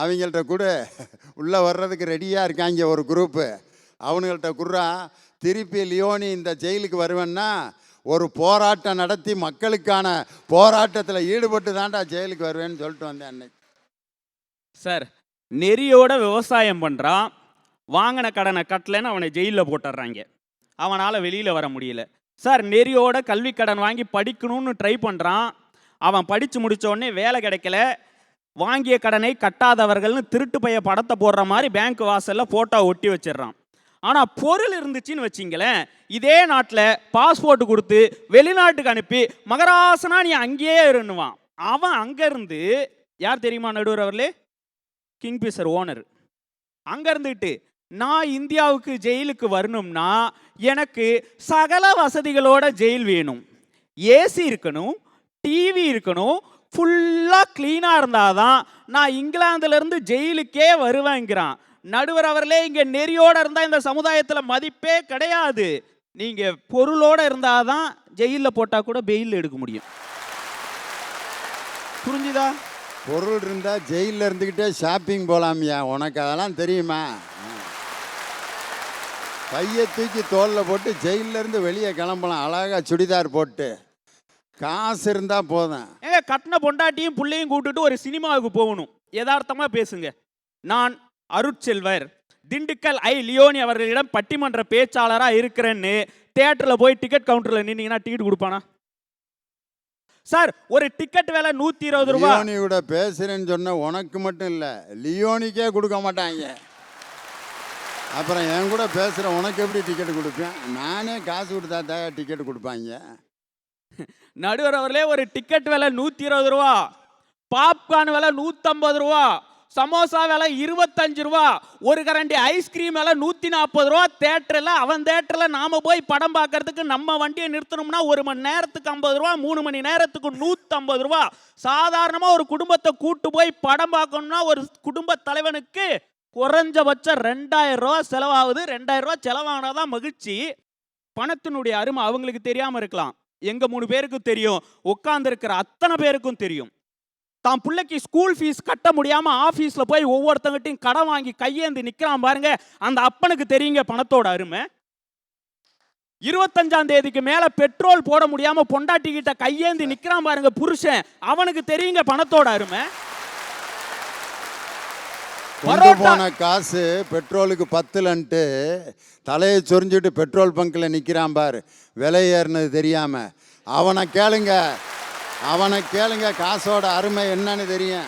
அவங்கள்ட்ட கூட உள்ளே வர்றதுக்கு ரெடியாக இருக்காங்க ஒரு குரூப்பு. அவனுங்கள்ட்ட குர்றா, திருப்பி லியோனி இந்த ஜெயிலுக்கு வருவேன்னா ஒரு போராட்டம் நடத்தி மக்களுக்கான போராட்டத்தில் ஈடுபட்டு தான்டா ஜெயிலுக்கு வருவேன்னு சொல்லிட்டு வந்தேன் அன்னைக்கு.
சார், நெறியோட விவசாயம் பண்ணுறான், வாங்கின கடனை கட்டலைன்னு அவனை ஜெயிலில் போட்டுடுறாங்க, அவனால் வெளியில் வர முடியல. சார், நெறியோட கல்வி கடன் வாங்கி படிக்கணும்னு ட்ரை பண்ணுறான், அவன் படித்து முடித்த உடனே வேலை கிடைக்கல, வாங்கிய கடனை கட்டாதவர்கள்னு திருட்டு பைய படத்தை போடுற மாதிரி பேங்க் வாசலில் ஃபோட்டோ ஒட்டி வச்சிடுறான். ஆனால் பொருள் இருந்துச்சுன்னு வச்சிங்களேன், இதே நாட்டில் பாஸ்போர்ட் கொடுத்து வெளிநாட்டுக்கு அனுப்பி மகராசனா நீ அங்கேயே இருன்னுவான். அவன் அங்கேருந்து, யார் தெரியுமா நடுவர் அவர்களே? Kingfisher owner. அங்கே இருந்துட்டு நான் இந்தியாவுக்கு ஜெயிலுக்கு வரணும்னா எனக்கு சகல வசதிகளோட ஜெயில் வேணும், ஏசி இருக்கணும், டிவி இருக்கணும், ஃபுல்லாக க்ளீனாக இருந்தால் தான் நான் இங்கிலாந்துலேருந்து ஜெயிலுக்கே வருவேங்கிறான். நடுவர் அவர்களே, இங்கே நெறியோடு இருந்தால் இந்த சமுதாயத்தில் மதிப்பே கிடையாது. நீங்கள் பொருளோடு இருந்தால் தான் ஜெயிலில் போட்டால் கூட பெயில் எடுக்க முடியும். புரிஞ்சுதா?
பொருள் இருந்தால் ஜெயிலில் இருந்துக்கிட்டே ஷாப்பிங் போகலாமியா, உனக்கு அதெல்லாம் தெரியுமா? பையை தூக்கி தோளில் போட்டு ஜெயிலிருந்து வெளியே கிளம்பலாம், அழகாக சுடிதார் போட்டு. காசு இருந்தால் போதும்.
ஏங்க, கட்டின பொண்டாட்டியும் பிள்ளையும் கூப்பிட்டுட்டு ஒரு சினிமாவுக்கு போகணும், யதார்த்தமாக பேசுங்க. நான் அருட்செல்வர் திண்டுக்கல் லியோனி அவர்களிடம் பட்டிமன்ற பேச்சாளராக இருக்கிறேன்னு தியேட்டரில் போய் டிக்கெட் கவுண்டரில் நின்னீங்கன்னா டிக்கெட் கொடுப்பானா? சார், ஒரு டிக்கெட் விலை 120 ரூபா.
லியோனியோட பேசுகிறேன்னு சொன்ன உனக்கு மட்டும் இல்லை, லியோனிக்கே கொடுக்க மாட்டாங்க. அப்புறம் என் கூட பேசுகிற உனக்கு எப்படி டிக்கெட் கொடுப்பேன்? நானே காசு கொடுத்தா தான் டிக்கெட் கொடுப்பாங்க.
நடுவர் அவர்களே, ஒரு டிக்கெட் விலை 120 ரூபா, பாப்கார்ன் விலை 150 ரூபா, சமோசா விலை 25 ரூபா, ஒரு கரண்டி ஐஸ்கிரீம் விலை 140 ரூபா. தேட்டரில், அவன் தேட்டரில் நாம் போய் படம் பார்க்கறதுக்கு நம்ம வண்டியை நிறுத்தணும்னா 1 மணி நேரத்துக்கு 50 ரூபா, 3 மணி நேரத்துக்கு 150 ரூபா. சாதாரணமாக ஒரு குடும்பத்தை கூட்டு போய் படம் பார்க்கணும்னா ஒரு குடும்ப தலைவனுக்கு குறைஞ்சபட்சம் 2000 ரூபா செலவாகுது. 2000 ரூபா செலவானாதான் மகிழ்ச்சி. பணத்தினுடைய அருமை அவங்களுக்கு தெரியாமல் இருக்கலாம், எங்க 3 பேருக்கும் தெரியும், உட்கார்ந்துருக்கிற அத்தனை பேருக்கும் தெரியும். தான் பிள்ளைக்கு ஸ்கூல் ஃபீஸ் கட்ட முடியாம ஆபீஸ்ல போய் ஒவ்வொருத்தங்கிட்டையும் கடன் வாங்கி கையேந்தி நிக்கிறான் பாருங்க, அந்த அப்பனுக்கு தெரியுங்க பணத்தோட அருமை. 25ஆம் தேதிக்கு மேல பெட்ரோல் போட முடியாம பொண்டாட்டி கிட்ட கையேந்தி நிக்கிறான் பாருங்க புருஷன், அவனுக்கு தெரியுங்க பணத்தோட அருமை.
போன காசு பெட்ரோலுக்கு 10லன்ட்டு தலையை சொரிஞ்சுட்டு பெட்ரோல் பங்கில் நிற்கிறான் பாரு, விலை ஏறினது தெரியாம. அவனை கேளுங்க, காசோட அருமை என்னன்னு தெரியும்.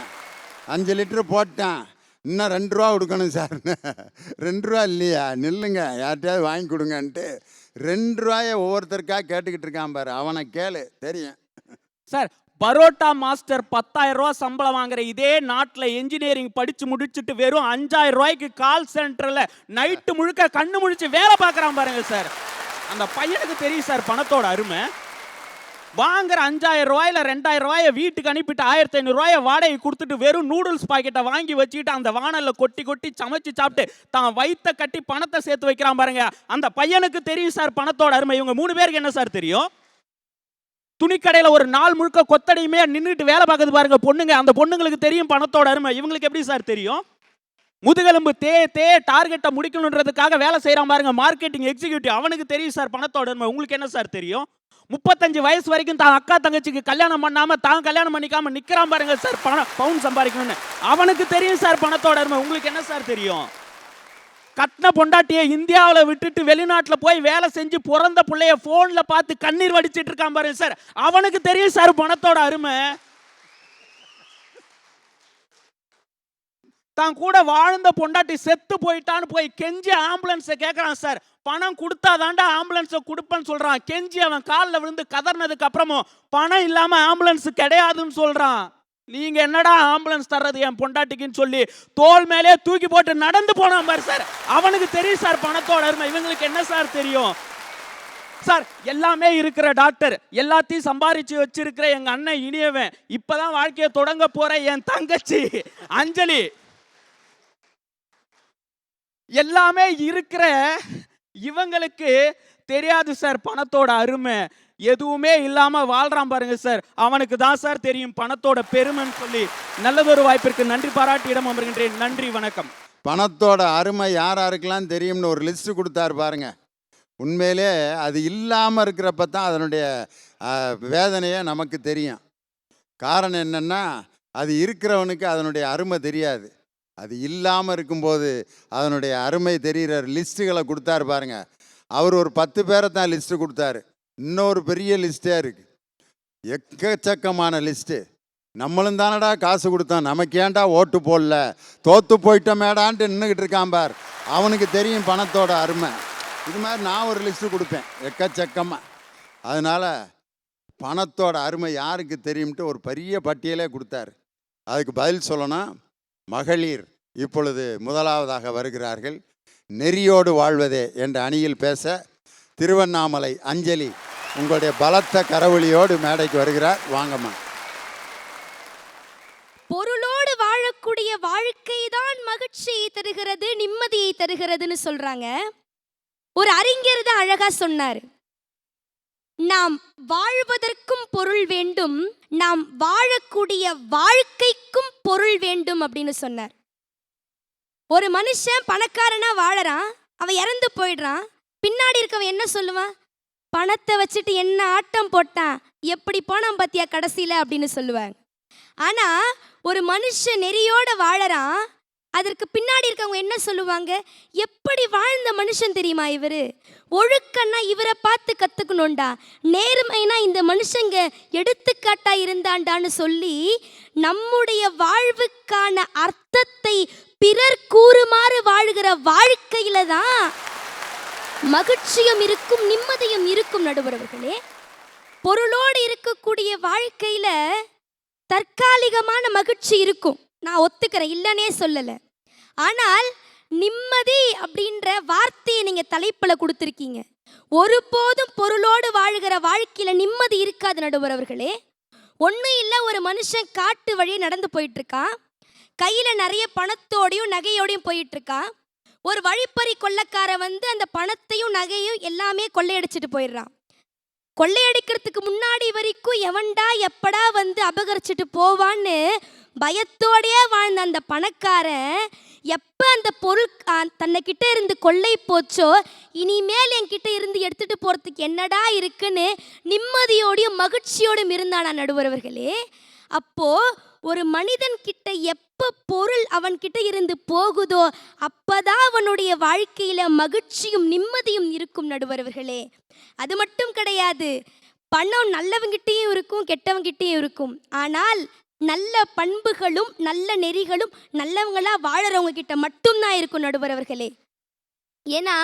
5 லிட்டரு போட்டான், இன்னும் 2 ரூபா கொடுக்கணும் சார். 2 ரூபா இல்லையா, நில்லுங்க, யார்கிட்டயாவது வாங்கி கொடுங்கன்ட்டு 2 ரூபாயை ஒவ்வொருத்தருக்காக கேட்டுக்கிட்டு இருக்கான் பாரு. அவனை கேளு, தெரியும்.
சார், பரோட்டா மாஸ்டர் 10,000 ரூபா சம்பளம் வாங்குற இதே நாட்டில் என்ஜினியரிங் படிச்சு முடிச்சுட்டு வெறும் 5,000 ரூபாய்க்கு கால் சென்டர்ல நைட்டு முழுக்க கண்ணு முழிச்சு வேலை பார்க்குறான் பாருங்க சார். அந்த பையனுக்கு தெரியும் சார் பணத்தோட அருமை. வாங்குற 5,000 ரூபாயில 2,000 ரூபாயை வீட்டுக்கு அனுப்பிட்டு 1,500 ரூபாயை வாடகை கொடுத்துட்டு வெறும் நூடுல்ஸ் பாக்கெட்டை வாங்கி வச்சுக்கிட்டு அந்த வானல்ல கொட்டி கொட்டி சமைச்சு சாப்பிட்டு தான் வயிற்ற கட்டி பணத்தை சேர்த்து வைக்கிறான் பாருங்க. அந்த பையனுக்கு தெரியும் சார் பணத்தோட அருமை. இவங்க 3 பேருக்கு என்ன சார் தெரியும்? துணிக்கடையில் ஒரு நாள் முழுக்க கொத்தடியுமே நின்றுட்டு வேலை பார்க்குது பாருங்க பொண்ணுங்க. அந்த பொண்ணுங்களுக்கு தெரியும் பணத்தோட அருமை. இவங்களுக்கு எப்படி சார் தெரியும்? முதுகெலும்பு தே டார்கெட்டை முடிக்கணுன்றதுக்காக வேலை செய்கிறான் பாருங்க மார்க்கெட்டிங் எக்ஸிக்யூட்டிவ். அவனுக்கு தெரியும் சார் பணத்தோட அருமை. உங்களுக்கு என்ன சார் தெரியும்? 35 வயசு வரைக்கும் தான் அக்கா தங்கச்சிக்கு கல்யாணம் பண்ணாம தான் கல்யாணம் பண்ணிக்காம நிக்கிறான் பாருங்க சார் பவுன் சம்பாதிக்கணும்னு. அவனுக்கு தெரியும் சார் பணத்தோட அருமை. உங்களுக்கு என்ன சார் தெரியும்? கட்டின பொண்டாட்டியை இந்தியாவில் விட்டுட்டு வெளிநாட்டில் போய் வேலை செஞ்சு பிறந்த பிள்ளைய போன்ல பார்த்து கண்ணீர் வடிச்சிட்டு இருக்கான் பாருங்க சார். அவனுக்கு தெரியும் சார் பணத்தோட அருமை. தான் கூட வாழ்ந்த பொண்டாட்டி செத்து போயிட்டான்னு போய் கெஞ்சி ஆம்புலன்ஸை கேட்கறான் சார். பணம் கொடுத்தாதாண்டா ஆம்புலன்ஸை கொடுப்பேன்னு சொல்றான். கெஞ்சி அவன் காலில் விழுந்து கதறினதுக்கு அப்புறமும் பணம் இல்லாம ஆம்புலன்ஸ் கிடையாதுன்னு சொல்றான். நீங்க என்னடா ஆம்புலன்ஸ் தர்றது என் பொண்டாட்டிக்குன்னு சொல்லி தோல் மேலே தூக்கி போட்டு நடந்து போனான் பாரு சார். அவனுக்கு தெரியும் சார் பணத்தோட அருமை. இவங்களுக்கு என்ன சார் தெரியும்? சார், எல்லாமே இருக்கிற டாக்டர், எல்லாத்தையும் சம்பாரிச்சு வச்சிருக்கிற எங்க அண்ணன் இனியவன், இப்பதான் வாழ்க்கையை தொடங்க போற என் தங்கச்சி அஞ்சலி, எல்லாமே இருக்கிற இவங்களுக்கு தெரியாது சார் பணத்தோட அருமை. எதுவுமே இல்லாம வாழ்றான் பாருங்க சார். அவனுக்கு தான் சார் தெரியும் பணத்தோட பெருமைன்னு சொல்லி நல்லதொரு வாய்ப்பிற்கு நன்றி பாராட்டி இடம் அமர்கின்றேன். நன்றி, வணக்கம்.
பணத்தோட அருமை யார் யாருக்கெல்லாம் தெரியும்னு ஒரு லிஸ்ட்டு கொடுத்தாரு பாருங்க. உண்மையிலே அது இல்லாமல் இருக்கிறப்ப தான் அதனுடைய வேதனையை நமக்கு தெரியும். காரணம் என்னென்னா, அது இருக்கிறவனுக்கு அதனுடைய அருமை தெரியாது. அது இல்லாமல் இருக்கும்போது அதனுடைய அருமை தெரிகிற லிஸ்ட்டுகளை கொடுத்தாரு பாருங்க. அவர் ஒரு 10 பேரை தான் லிஸ்ட்டு கொடுத்தாரு. இன்னொரு பெரிய லிஸ்ட்டே இருக்குது, எக்கச்சக்கமான லிஸ்ட்டு. நம்மளும் தானடா காசு கொடுத்தோம், நமக்கு ஏன்டா ஓட்டு போடல, தோற்று போயிட்டோமேடான்ட்டு நின்றுக்கிட்டு இருக்கான் பார். அவனுக்கு தெரியும் பணத்தோட அருமை. இது மாதிரி நான் ஒரு லிஸ்ட்டு கொடுப்பேன் எக்கச்சக்கமாக. அதனால் பணத்தோட அருமை யாருக்கு தெரியும்ட்டு ஒரு பெரிய பட்டியலே கொடுத்தாரு. அதுக்கு பதில் சொல்லணும். மகளிர் இப்பொழுது முதலாவதாக வருகிறார்கள். நெறியோடு வாழ்வதே என்ற அணியில் பேச திருவண்ணாமலை அஞ்சலி உங்களுடைய பலத்த கரவொலியோடு மேடைக்கு வருகிறார். வாங்கம்மா.
பொருளோடு வாழக்கூடிய வாழ்க்கை தான் மகிழ்ச்சியை தருகிறது, நிம்மதியை தருகிறதுன்னு சொல்றாங்க. ஒரு அறிஞர் தான் அழகா சொன்னார், நாம் வாழ்வதற்கும் பொருள் வேண்டும், நாம் வாழக்கூடிய வாழ்க்கைக்கும் பொருள் வேண்டும் அப்படின்னு சொன்னார். ஒரு மனுஷன் பணக்காரனா வாழறான், அவன் இறந்து போயிடுறான். பின்னாடி இருக்கவன் என்ன சொல்லுவான்? பணத்தை வச்சுட்டு என்ன ஆட்டம் போட்டான், எப்படி போனான் பத்தியா கடைசியில அப்படின்னு சொல்லுவாங்க. ஆனா ஒரு மனுஷன் நெறியோட வாழறான், அதற்கு பின்னாடி இருக்கவங்க என்ன சொல்லுவாங்க? எப்படி வாழ்ந்த மனுஷன் தெரியுமா இவரு, ஒழுக்கன்னா இவரை பார்த்து கத்துக்கணும்டா, நேர்மைனா இந்த மனுஷங்க எடுத்துக்காட்டா இருந்தாண்டான்னு சொல்லி நம்முடைய வாழ்வுக்கான அர்த்தத்தை பிறர் கூறுமாறு வாழ்கிற வாழ்க்கையில தான் மகிழ்ச்சியும் இருக்கும், நிம்மதியும் இருக்கும். நடுவர்களே, பொருளோடு இருக்கக்கூடிய வாழ்க்கையில தற்காலிகமான மகிழ்ச்சி இருக்கும், நான் ஒத்துக்கிறேன், இல்லைன்னே சொல்லலை. ஆனால் நிம்மதி அப்படின்ற வார்த்தையை நீங்க தலைப்புல கொடுத்துருக்கீங்க. ஒருபோதும் பொருளோடு வாழ்கிற வாழ்க்கையில நிம்மதி இருக்காது நடுவர்களே. ஒன்றும் இல்லை, ஒரு மனுஷன் காட்டு வழியே நடந்து போயிட்டு இருக்கான், கையில நிறைய பணத்தோடையும் நகையோடையும் போயிட்டு இருக்கான். ஒரு வழிப்பறி கொள்ளைக்கார வந்து அந்த பணத்தையும் நகையும் எல்லாமே கொள்ளையடிச்சிட்டு போயிடுறான். கொள்ளையடிக்கிறதுக்கு முன்னாடி வரைக்கும் எவன்டா எப்படா வந்து அபகரிச்சுட்டு போவான்னு பயத்தோடையே வாழ்ந்த அந்த பணக்காரன் எப்போ அந்த பொருள் தன்னைக்கிட்ட இருந்து கொள்ளை போச்சோ, இனிமேல் என்கிட்ட இருந்து எடுத்துட்டு போறதுக்கு என்னடா இருக்குன்னு நிம்மதியோடையும் மகிழ்ச்சியோடும் இருந்தானா நடுவர்களே. அப்போ ஒரு மனிதன் கிட்ட எப்போ பொருள் அவன்கிட்ட இருந்து போகுதோ அப்பதான் அவனுடைய வாழ்க்கையில மகிழ்ச்சியும் நிம்மதியும் இருக்கும் நடுவர்களே. அது மட்டும் கிடையாது, பணம் நல்லவங்கிட்டையும் இருக்கும், கெட்டவங்கிட்டையும் இருக்கும். ஆனால் நல்ல பண்புகளும் நல்ல நெறிகளும் நல்லவங்களா வாழறவங்க கிட்ட மட்டும்தான் இருக்கும் நடுவர் அவர்களே. ஏன்னா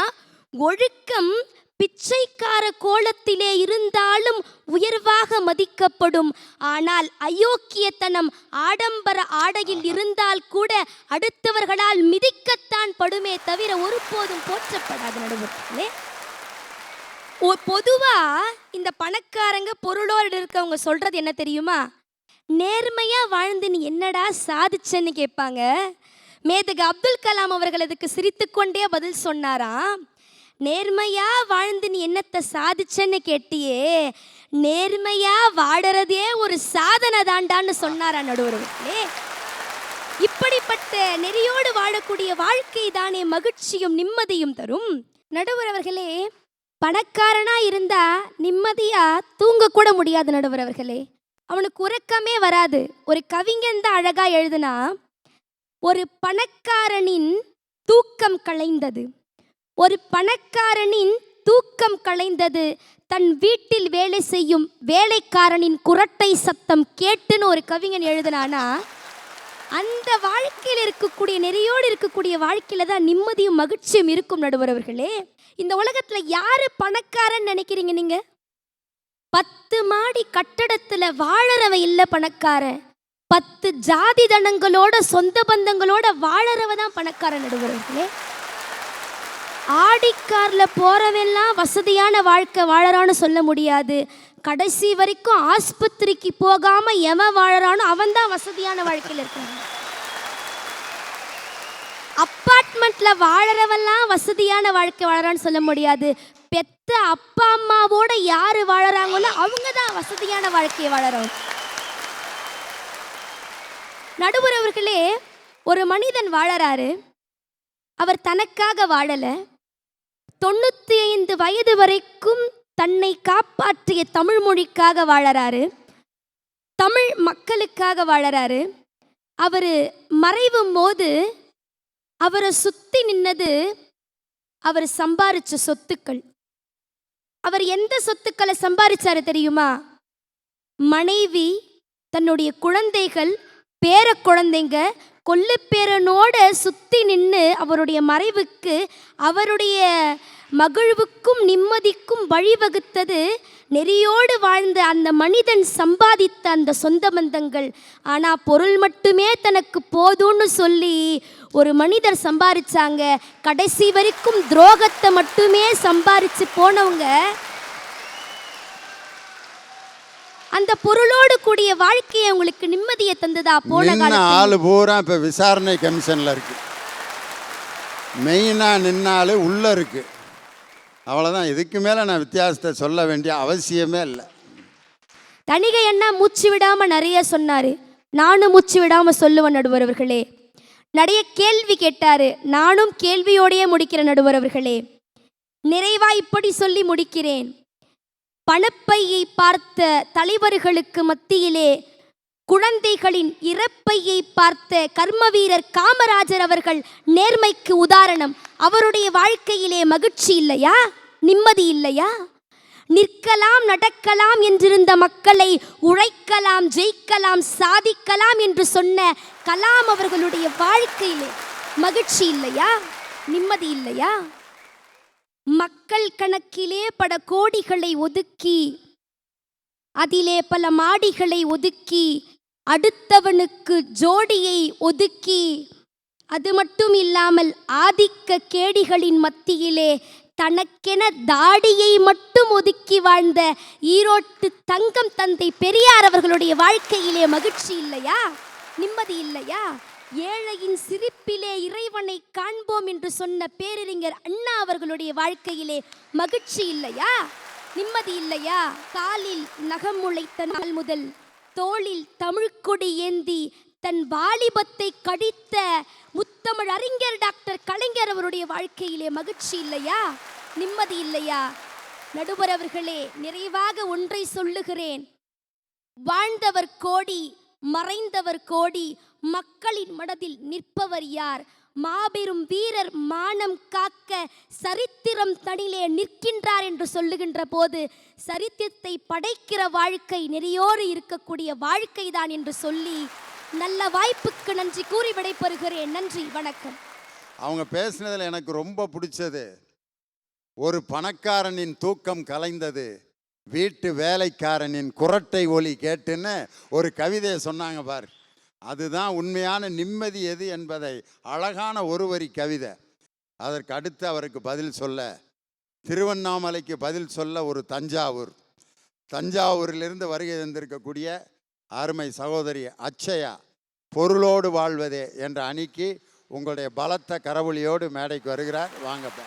ஒழுக்கம் பிச்சைக்கார கோலத்திலே இருந்தாலும் உயர்வாக மதிக்கப்படும். ஆனால் அயோக்கியத்தனம் ஆடம்பர ஆடையில் இருந்தால் கூட அடுத்தவர்களால் மிதிக்கத்தான் படுமே தவிர ஒருபோதும் போற்றப்படாது நடுவர்களே. பொதுவா இந்த பணக்காரங்க பொருளோடு இருக்கவங்க சொல்றது என்ன தெரியுமா? நேர்மையா வாழ்ந்து நீ என்னடா சாதிச்சேன்னு கேட்பாங்க. மேதகு அப்துல் கலாம் அவர்கள் அதுக்கு சிரித்துக்கொண்டே பதில் சொன்னாராம், நேர்மையா வாழ்ந்து நீ என்னத்தை சாதிச்சேன்னு கேட்டியே, நேர்மையா வாழறதே ஒரு சாதனை தாண்டான்னு சொன்னாரா நடுவர்களே. இப்படிப்பட்ட நெறியோடு வாழக்கூடிய வாழ்க்கை தானே மகிழ்ச்சியும் நிம்மதியும் தரும். நடுவர் அவர்களே, பணக்காரனா இருந்தா நிம்மதியா தூங்க கூட முடியாது நடுவர் அவர்களே. அவனுக்கு உறக்கமே வராது. ஒரு கவிஞன் தான் அழகா எழுதுனா, ஒரு பணக்காரனின் தூக்கம் களைந்தது, ஒரு பணக்காரனின் தூக்கம் களைந்தது தன் வீட்டில் வேலை செய்யும் வேலைக்காரனின் குரட்டை சத்தம் கேட்டுன்னு ஒரு கவிஞன் எழுதினானா, அந்த வாழ்க்கையில் இருக்கக்கூடிய நெறியோடு இருக்கக்கூடிய வாழ்க்கையில தான் நிம்மதியும் மகிழ்ச்சியும் இருக்கும் நடுவர் அவர்களே. இந்த உலகத்துல யாரு பணக்காரன் நினைக்கிறீங்க நீங்க? 10 மாடி கட்டடத்துல வாழறவன் இல்ல பணக்காரன். 10 ஜாதி தனங்களோட சொந்த பந்தங்களோட வாழறவ தான் பணக்காரன் நடுவர் அவர்களே. ஆடிக்கார்ல போறவெல்லாம் வசதியான வாழ்க்கை வாழறான்னு சொல்ல முடியாது. கடைசி வரைக்கும் ஆஸ்பத்திரிக்கு போகாம எவன் வாழறானோ அவன் தான் வசதியான வாழ்க்கையில் இருக்கான். அப்பார்ட்மெண்ட்ல வாழறவெல்லாம் வசதியான வாழ்க்கை வாழறான்னு சொல்ல முடியாது. பெத்த அப்பா அம்மாவோட யாரு வாழறாங்களோ அவங்க தான் வசதியான வாழ்க்கையை வாழறோம். நடுவர் அவர்களே, ஒரு மனிதன் வாழறாரு. அவர் தனக்காக வாழல. 95 வயது வரைக்கும் தன்னை காப்பாற்றிய தமிழ் மொழிக்காக வாழறாரு. தமிழ் மக்களுக்காக வாழறாரு. அவர் மறைவும் போது அவரை சுத்தி நின்னது அவர் சம்பாரிச்ச சொத்துக்கள். அவர் எந்த சொத்துக்களை சம்பாதிச்சாரு தெரியுமா? மனைவி, தன்னுடைய குழந்தைகள், பேர குழந்தைங்க, கொல்லுப்பேரனோட சுத்தி நின்று அவருடைய மறைவுக்கு, அவருடைய மகிழ்வுக்கும் நிம்மதிக்கும் வழிவகுத்தது நெறியோடு வாழ்ந்த அந்த மனிதன் சம்பாதித்த அந்த சொந்த பந்தங்கள். ஆனால் பொருள் மட்டுமே தனக்கு போதும்னு சொல்லி ஒரு மனிதர் சம்பாதிச்சாங்க. கடைசி வரைக்கும் துரோகத்தை மட்டுமே சம்பாதிச்சு போனவங்க அந்த பொருளோடு கூடிய வாழ்க்கையை உங்களுக்கு நிம்மதியை தந்ததா? போன
ஆளு பூரா இப்ப விசாரணை கமிஷன்ல இருக்கு. மெயினா நின்னாலு உள்ள இருக்கு. அவ்வளவுதான். இதுக்கு மேல நான் வித்தியாசத்தை சொல்ல வேண்டிய அவசியமே இல்லை.
தணிகை அண்ணா மூச்சு விடாம நிறைய சொன்னாரு. நானும் மூச்சு விடாம சொல்லுவேன் நடுவர் அவர்களே. நிறைய கேள்வி கேட்டாரு. நானும் கேள்வியோடையே முடிக்கிற நடுவர் அவர்களே. நிறைவா இப்படி சொல்லி முடிக்கிறேன். பணப்பையை பார்த்த தலைவர்களுக்கு மத்தியிலே குழந்தைகளின் இறப்பையை பார்த்த கர்ம வீரர் காமராஜர் அவர்கள் நேர்மைக்கு உதாரணம். அவருடைய வாழ்க்கையிலே மகிழ்ச்சி இல்லையா? நிம்மதி இல்லையா? நிற்கலாம் நடக்கலாம் என்றிருந்த மக்களை உழைக்கலாம், ஜெயிக்கலாம், சாதிக்கலாம் என்று சொன்ன கலாம் அவர்களுடைய வாழ்க்கையிலே மகிழ்ச்சி இல்லையா? நிம்மதி இல்லையா? மக்கள் கணக்கிலே பல கோடிகளை ஒதுக்கி, அதிலே பல மாடிகளை ஒதுக்கி, அடுத்தவனுக்கு ஜோடியை ஒதுக்கி, அது மட்டும் இல்லாமல் ஆதிக்க கேடிகளின் மத்தியிலே தனக்கென தாடியை மட்டும் ஒதுக்கி வாழ்ந்த ஈரோட்டு தங்கம் தந்தை பெரியார் அவர்களுடைய வாழ்க்கையிலே மகிழ்ச்சி இல்லையா? நிம்மதி இல்லையா? ஏழையின் சிரிப்பிலே இறைவனை காண்போம் என்று சொன்ன பேரறிஞர் அண்ணா அவர்களுடைய வாழ்க்கையிலே மகிழ்ச்சி இல்லையா? நிம்மதி இல்லையா? காலில் நகம் முளைத்த நாள் முதல் தோளில் தமிழ்கொடி ஏந்தி தன் வாலிபத்தை கடித்த முத்தமிழ் அறிஞர் டாக்டர் கலைஞர் அவருடைய வாழ்க்கையிலே மகிழ்ச்சி இல்லையா? நிம்மதி இல்லையா? நடுவர் அவர்களே, நிறைவாக ஒன்றை சொல்லுகிறேன். வாழ்ந்தவர் கோடி, மறைந்தவர் கோடி, மக்களின் மனதில் நிற்பவர் யார்? மாபெரும் வீரர் மானம் காக்க சரித்திரம் தனிலே நிற்கின்றார் என்று சொல்லுகின்ற போது சரித்திரத்தை படைக்கிற வாழ்க்கை நெறியோடு இருக்கக்கூடிய வாழ்க்கை தான் என்று சொல்லி நல்ல வாய்ப்புக்கு நன்றி கூறி விடைபெறுகிறேன். நன்றி, வணக்கம்.
அவங்க பேசினதில் எனக்கு ரொம்ப பிடிச்சது, ஒரு பணக்காரனின் தூக்கம் கலைந்தது, வீட்டு வேலைக்காரனின் குரட்டை ஒலி கேட்டுன்னு ஒரு கவிதையை சொன்னாங்க பார். அதுதான் உண்மையான நிம்மதி எது என்பதை அழகான ஒரு வரி கவிதை. அதற்கு அடுத்து அவருக்கு பதில் சொல்ல, திருவண்ணாமலைக்கு பதில் சொல்ல ஒரு தஞ்சாவூரிலிருந்து வருகை தந்திருக்கக்கூடிய அருமை சகோதரி அச்சயா, பொருளோடு வாழ்வதே என்ற அணிக்கு உங்களுடைய பலத்த கரவொலியோடு மேடைக்கு வருகிறார். வாங்கப்பா.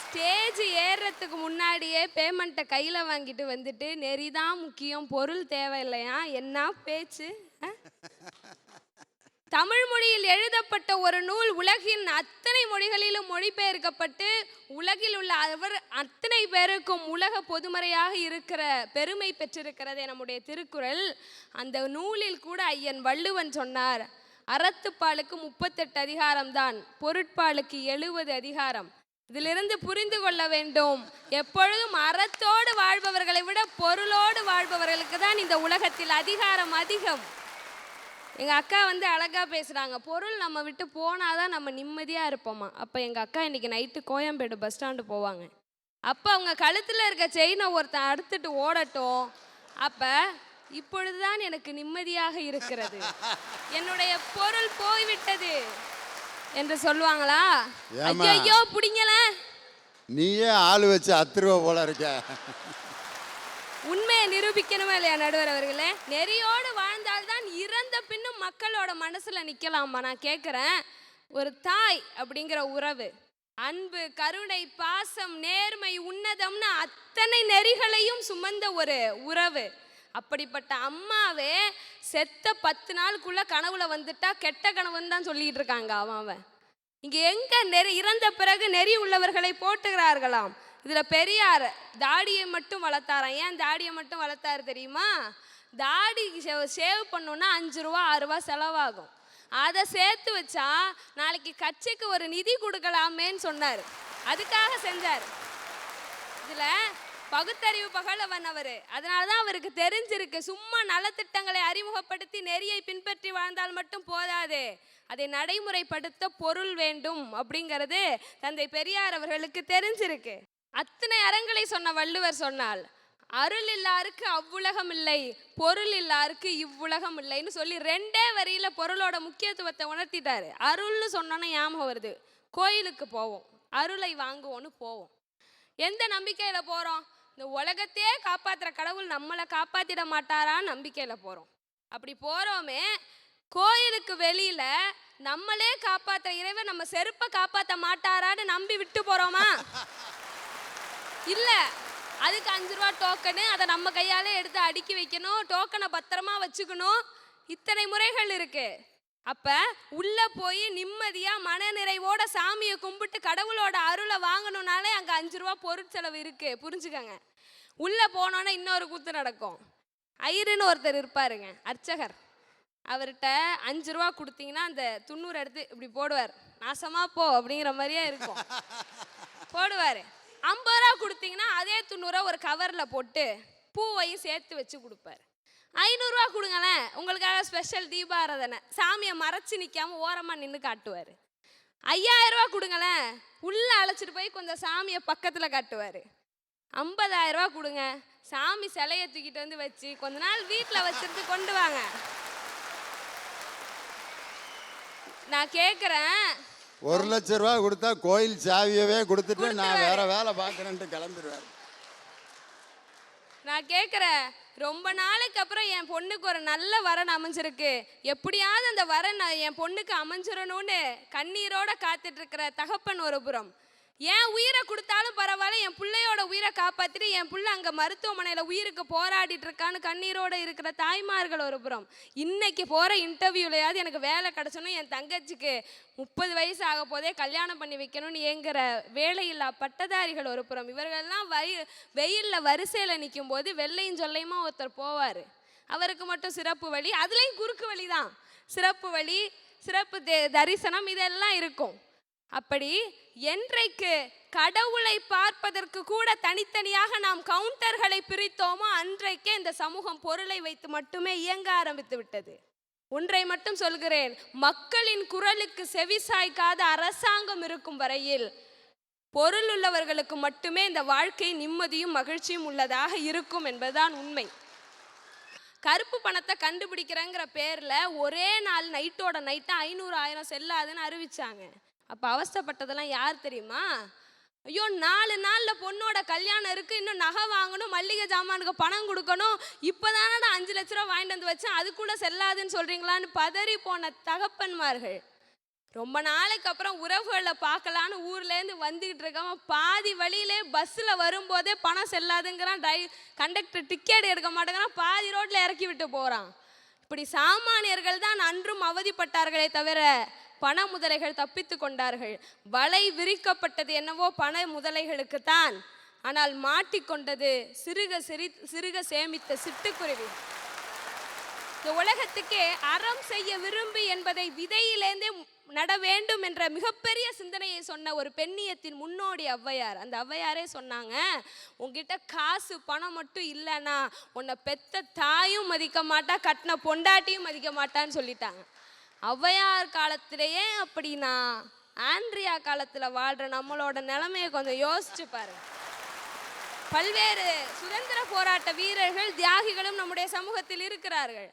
ஸ்டேஜ் ஏறுறதுக்கு முன்னாடியே பேமெண்ட்டை கையில் வாங்கிட்டு வந்துட்டு நெறிதான் முக்கியம், பொருள் தேவையில்லையா? என்ன பேச்சு! தமிழ் மொழியில் எழுதப்பட்ட ஒரு நூல் உலகின் அத்தனை மொழிகளிலும் மொழிபெயர்க்கப்பட்டு உலகில் உள்ள அவர் அத்தனை பேருக்கும் உலக பொதுமறையாக இருக்கிற பெருமை பெற்றிருக்கிறதே நம்முடைய திருக்குறள். அந்த நூலில் கூட ஐயன் வள்ளுவன் சொன்னார், அறத்துப்பாலுக்கு 38 அதிகாரம்தான், பொருட்பாலுக்கு 70 அதிகாரம். இதிலிருந்து புரிந்து கொள்ள வேண்டும், எப்பொழுதும் அறத்தோடு வாழ்பவர்களை விட பொருளோடு வாழ்பவர்களுக்கு தான் இந்த உலகத்தில் அதிகாரம் அதிகம். எங்கள் அக்கா அழகாக பேசுகிறாங்க, பொருள் நம்ம விட்டு போனாதான் நம்ம நிம்மதியாக இருப்போமா. அப்போ எங்கள் அக்கா இன்றைக்கி நைட்டு கோயம்பேடு பஸ் ஸ்டாண்டு போவாங்க. அப்போ அவங்க கழுத்தில் இருக்க செயினை ஒருத்தன் அறுத்துட்டு ஓடட்டும், அப்போ இப்பொழுதுதான் எனக்கு நிம்மதியாக இருக்கிறது, என்னுடைய பொருள் போய்விட்டது என்று சொல்லுவாங்களா? ஐயோ புடிங்கல,
நீயே ஆளு வச்சு அத்துருவ போல இருக்க.
உண்மையை நிரூபிக்கணுமா இல்லையா நடுவர் அவர்களே? நெறியோடு வாழ்ந்தால்தான் இறந்த பின்னும் மக்களோட மனசுல நிக்கலாமா? நான் கேட்குறேன், ஒரு தாய் அப்படிங்கிற உறவு, அன்பு, கருணை, பாசம், நேர்மை, உன்னதம்னு அத்தனை நெறிகளையும் சுமந்த ஒரு உறவு. அப்படிப்பட்ட அம்மாவே செத்த 10 நாளுக்குள்ள கனவுல வந்துட்டா கெட்ட கனவுன்னு தான் சொல்லிட்டு இருக்காங்க. அவன் இங்க எங்க இறந்த பிறகு நெறி உள்ளவர்களை போட்டுகிறார்களாம். இதுல பெரியார் தாடியை மட்டும் வளர்த்தாராம். ஏன் தாடியை மட்டும் வளர்த்தாரு தெரியுமா? தாடி சேவ் பண்ணோன்னா 5 ரூபா 6 ரூபா செலவாகும். அதை சேர்த்து வச்சா நாளைக்கு கட்சிக்கு ஒரு நிதி கொடுக்கலாமேன்னு சொன்னார், அதுக்காக செஞ்சார். இதுல பகுத்தறிவு பகலவன் அவர். அதனால தான் அவருக்கு தெரிஞ்சிருக்கு, சும்மா நலத்திட்டங்களை அறிமுகப்படுத்தி நெறியை பின்பற்றி வாழ்ந்தால் மட்டும் போதாது, அதை நடைமுறைப்படுத்த பொருள் வேண்டும் அப்படிங்கிறது தந்தை பெரியார் அவர்களுக்கு தெரிஞ்சிருக்கு. அத்தனை அறங்களை சொன்ன வள்ளுவர் சொன்னால், அருள் இல்லாருக்கு அவ்வுலகம் இல்லை, பொருள் இல்லாருக்கு இவ்வுலகம் இல்லைன்னு சொல்லி 2 வரியில பொருளோட முக்கியத்துவத்தை உணர்த்திட்டாரு. அருள்னு சொன்னோன்னா ஞாபகம் வருது, கோயிலுக்கு போவோம், அருளை வாங்குவோன்னு போவோம். எந்த நம்பிக்கையில போறோம்? இந்த உலகத்தையே காப்பாற்றுற கடவுள் நம்மளை காப்பாற்றிட மாட்டாரான்னு நம்பிக்கையில் போகிறோம். அப்படி போகிறோமே, கோயிலுக்கு வெளியில் நம்மளே காப்பாற்றுற இறைவன் நம்ம செருப்பை காப்பாற்ற மாட்டாரான்னு நம்பி விட்டு போகிறோமா? இல்லை, அதுக்கு 5 ரூபா டோக்கனு, அதை நம்ம கையாலே எடுத்து அடுக்கி வைக்கணும், டோக்கனை பத்திரமா வச்சுக்கணும், இத்தனை முறைகள் இருக்கு. அப்போ உள்ளே போய் நிம்மதியாக மன நிறைவோட சாமியை கும்பிட்டு கடவுளோட அருளை வாங்கணும்னாலே அங்கே 5 ரூபா பொருட்செலவு இருக்குது, புரிஞ்சுக்கங்க. உள்ளே போனோன்னா இன்னொரு கூத்து நடக்கும். ஐயருன்னு ஒருத்தர் இருப்பாருங்க, அர்ச்சகர். அவர்கிட்ட 5 ரூபா கொடுத்தீங்கன்னா அந்த 90 எடுத்து இப்படி போடுவார், நாசமாக போ அப்படிங்கிற மாதிரியே இருக்கும், போடுவார். 50 ரூபா கொடுத்தீங்கன்னா அதே 90 ஒரு கவரில் போட்டு பூவையும் சேர்த்து வச்சு கொடுப்பார். 500 ரூபா கொடுங்களேன், உங்களுக்காக ஸ்பெஷல் தீபாராதனை, சாமியை மறைச்சு நிற்காம ஓரமாக நின்று காட்டுவார். 5000 ரூபா கொடுங்களேன், உள்ளே அழைச்சிட்டு போய் கொஞ்சம் சாமியை பக்கத்தில் காட்டுவார். 50000 ரூபா கொடுங்க, சாமி சிலையை தூக்கிட்டு வச்சு கொஞ்ச நாள் வீட்டில் வச்சுருந்து கொண்டு வாங்க. நான் கேட்குறேன்,
1 லட்சம் ரூபா கொடுத்தா கோயில் சாவியவே கொடுத்துட்டு நான் வேற வேலை பார்க்குறேன்ட்டு கிளம்பிடுவார்.
நான் கேட்குறேன், ரொம்ப நாளைக்கு அப்புறம் என் பொண்ணுக்கு ஒரு நல்ல வரன் அமைஞ்சிருக்கு, எப்படியாவது அந்த வரன் என் பொண்ணுக்கு அமைஞ்சிடணும்னு கண்ணீரோட காத்துட்டு இருக்கிற தகப்பன் ஒரு புறம், என் உயிரை கொடுத்தாலும் பரவாயில்ல, என் பிள்ளையோட உயிரை காப்பாற்றிட்டு என் பிள்ளை அங்கே மருத்துவமனையில் உயிருக்கு போராடிட்டு இருக்கான்னு கண்ணீரோடு இருக்கிற தாய்மார்கள் ஒரு புறம், இன்னைக்கு போகிற இன்டர்வியூலையாவது எனக்கு வேலை கிடச்சோன்னு என் தங்கச்சிக்கு 30 வயசு ஆக போதே கல்யாணம் பண்ணி வைக்கணும்னு ஏங்குற வேலையில்லா பட்டதாரிகள் ஒரு புறம், இவர்கள்லாம் வெயிலில் வரிசையில் நிற்கும் போது வெள்ளையும் சொல்லையுமா ஒருத்தர் போவார், அவருக்கு மட்டும் சிறப்பு வழி, அதுலேயும் குறுக்கு வழி தான். சிறப்பு வழி, சிறப்பு தரிசனம் இதெல்லாம் இருக்கும். அப்படி என்றைக்கு கடவுளை பார்ப்பதற்கு கூட தனித்தனியாக நாம் கவுண்டர்களை பிரித்தோமோ அன்றைக்கே இந்த சமூகம் பொருளை வைத்து மட்டுமே இயங்க ஆரம்பித்து விட்டது. ஒன்றை மட்டும் சொல்கிறேன், மக்களின் குரலுக்கு செவிசாய்க்காத அரசாங்கம் இருக்கும் வரையில் பொருள் உள்ளவர்களுக்கு மட்டுமே இந்த வாழ்க்கை நிம்மதியும் மகிழ்ச்சியும் உள்ளதாக இருக்கும் என்பதுதான் உண்மை. கருப்பு பணத்தை கண்டுபிடிக்கிறேங்கிற பேரில் ஒரே நாள் நைட்டோட நைட்டு 500,000 செல்லாதுன்னு அறிவிச்சாங்க. அப்போ அவஸ்தைப்பட்டதெல்லாம் யார் தெரியுமா? ஐயோ 4 நாளில் பொண்ணோட கல்யாணம் இருக்குது, இன்னும் நகை வாங்கணும், மல்லிகை ஜாமானுக்கு பணம் கொடுக்கணும், இப்போ தானடா 5 லட்ச ரூபா வாங்கிட்டு வந்து வச்சேன், அது கூட செல்லாதுன்னு சொல்கிறீங்களான்னு பதறி போன தகப்பன்மார்கள். ரொம்ப நாளைக்கு அப்புறம் உறவுகளை பார்க்கலான்னு ஊர்லேருந்து வந்துக்கிட்டு இருக்காம பாதி வழியிலே பஸ்ஸில் வரும்போதே பணம் செல்லாதுங்கிறான். கண்டக்டர் டிக்கெட் எடுக்க மாட்டேங்கிறான், பாதி ரோட்டில் இறக்கி விட்டு போகிறான். இப்படி சாமானியர்கள் தான் அன்றும் அவதிப்பட்டார்களே தவிர பண முதலைகள் தப்பித்து கொண்டார்கள். வலை விரிக்கப்பட்டது என்னவோ பண முதலைகளுக்குத்தான், ஆனால் மாட்டிக்கொண்டது சிறுக சேமித்த சிட்டுக்குருவி. இந்த உலகத்துக்கே அறம் செய்ய விரும்பி என்பதை விதையிலேந்தே நட வேண்டும் என்ற மிகப்பெரிய சிந்தனையை சொன்ன ஒரு பெண்ணியத்தின் முன்னோடி ஔவையார். அந்த ஔவையாரே சொன்னாங்க, உங்ககிட்ட காசு பணம் மட்டும் இல்லைன்னா உன்னை பெத்த தாயும் மதிக்க மாட்டா, கட்டின பொண்டாட்டியும் மதிக்க மாட்டான்னு சொல்லிட்டாங்க. ஔவையார் காலத்திலேயே அப்படின்னா ஆண்ட்ரியா காலத்தில் வாழ்கிற நம்மளோட நிலைமையை கொஞ்சம் யோசிச்சு பாருங்க. பல்வேறு சுதந்திர போராட்ட வீரர்கள் தியாகிகளும் நம்முடைய சமூகத்தில் இருக்கிறார்கள்.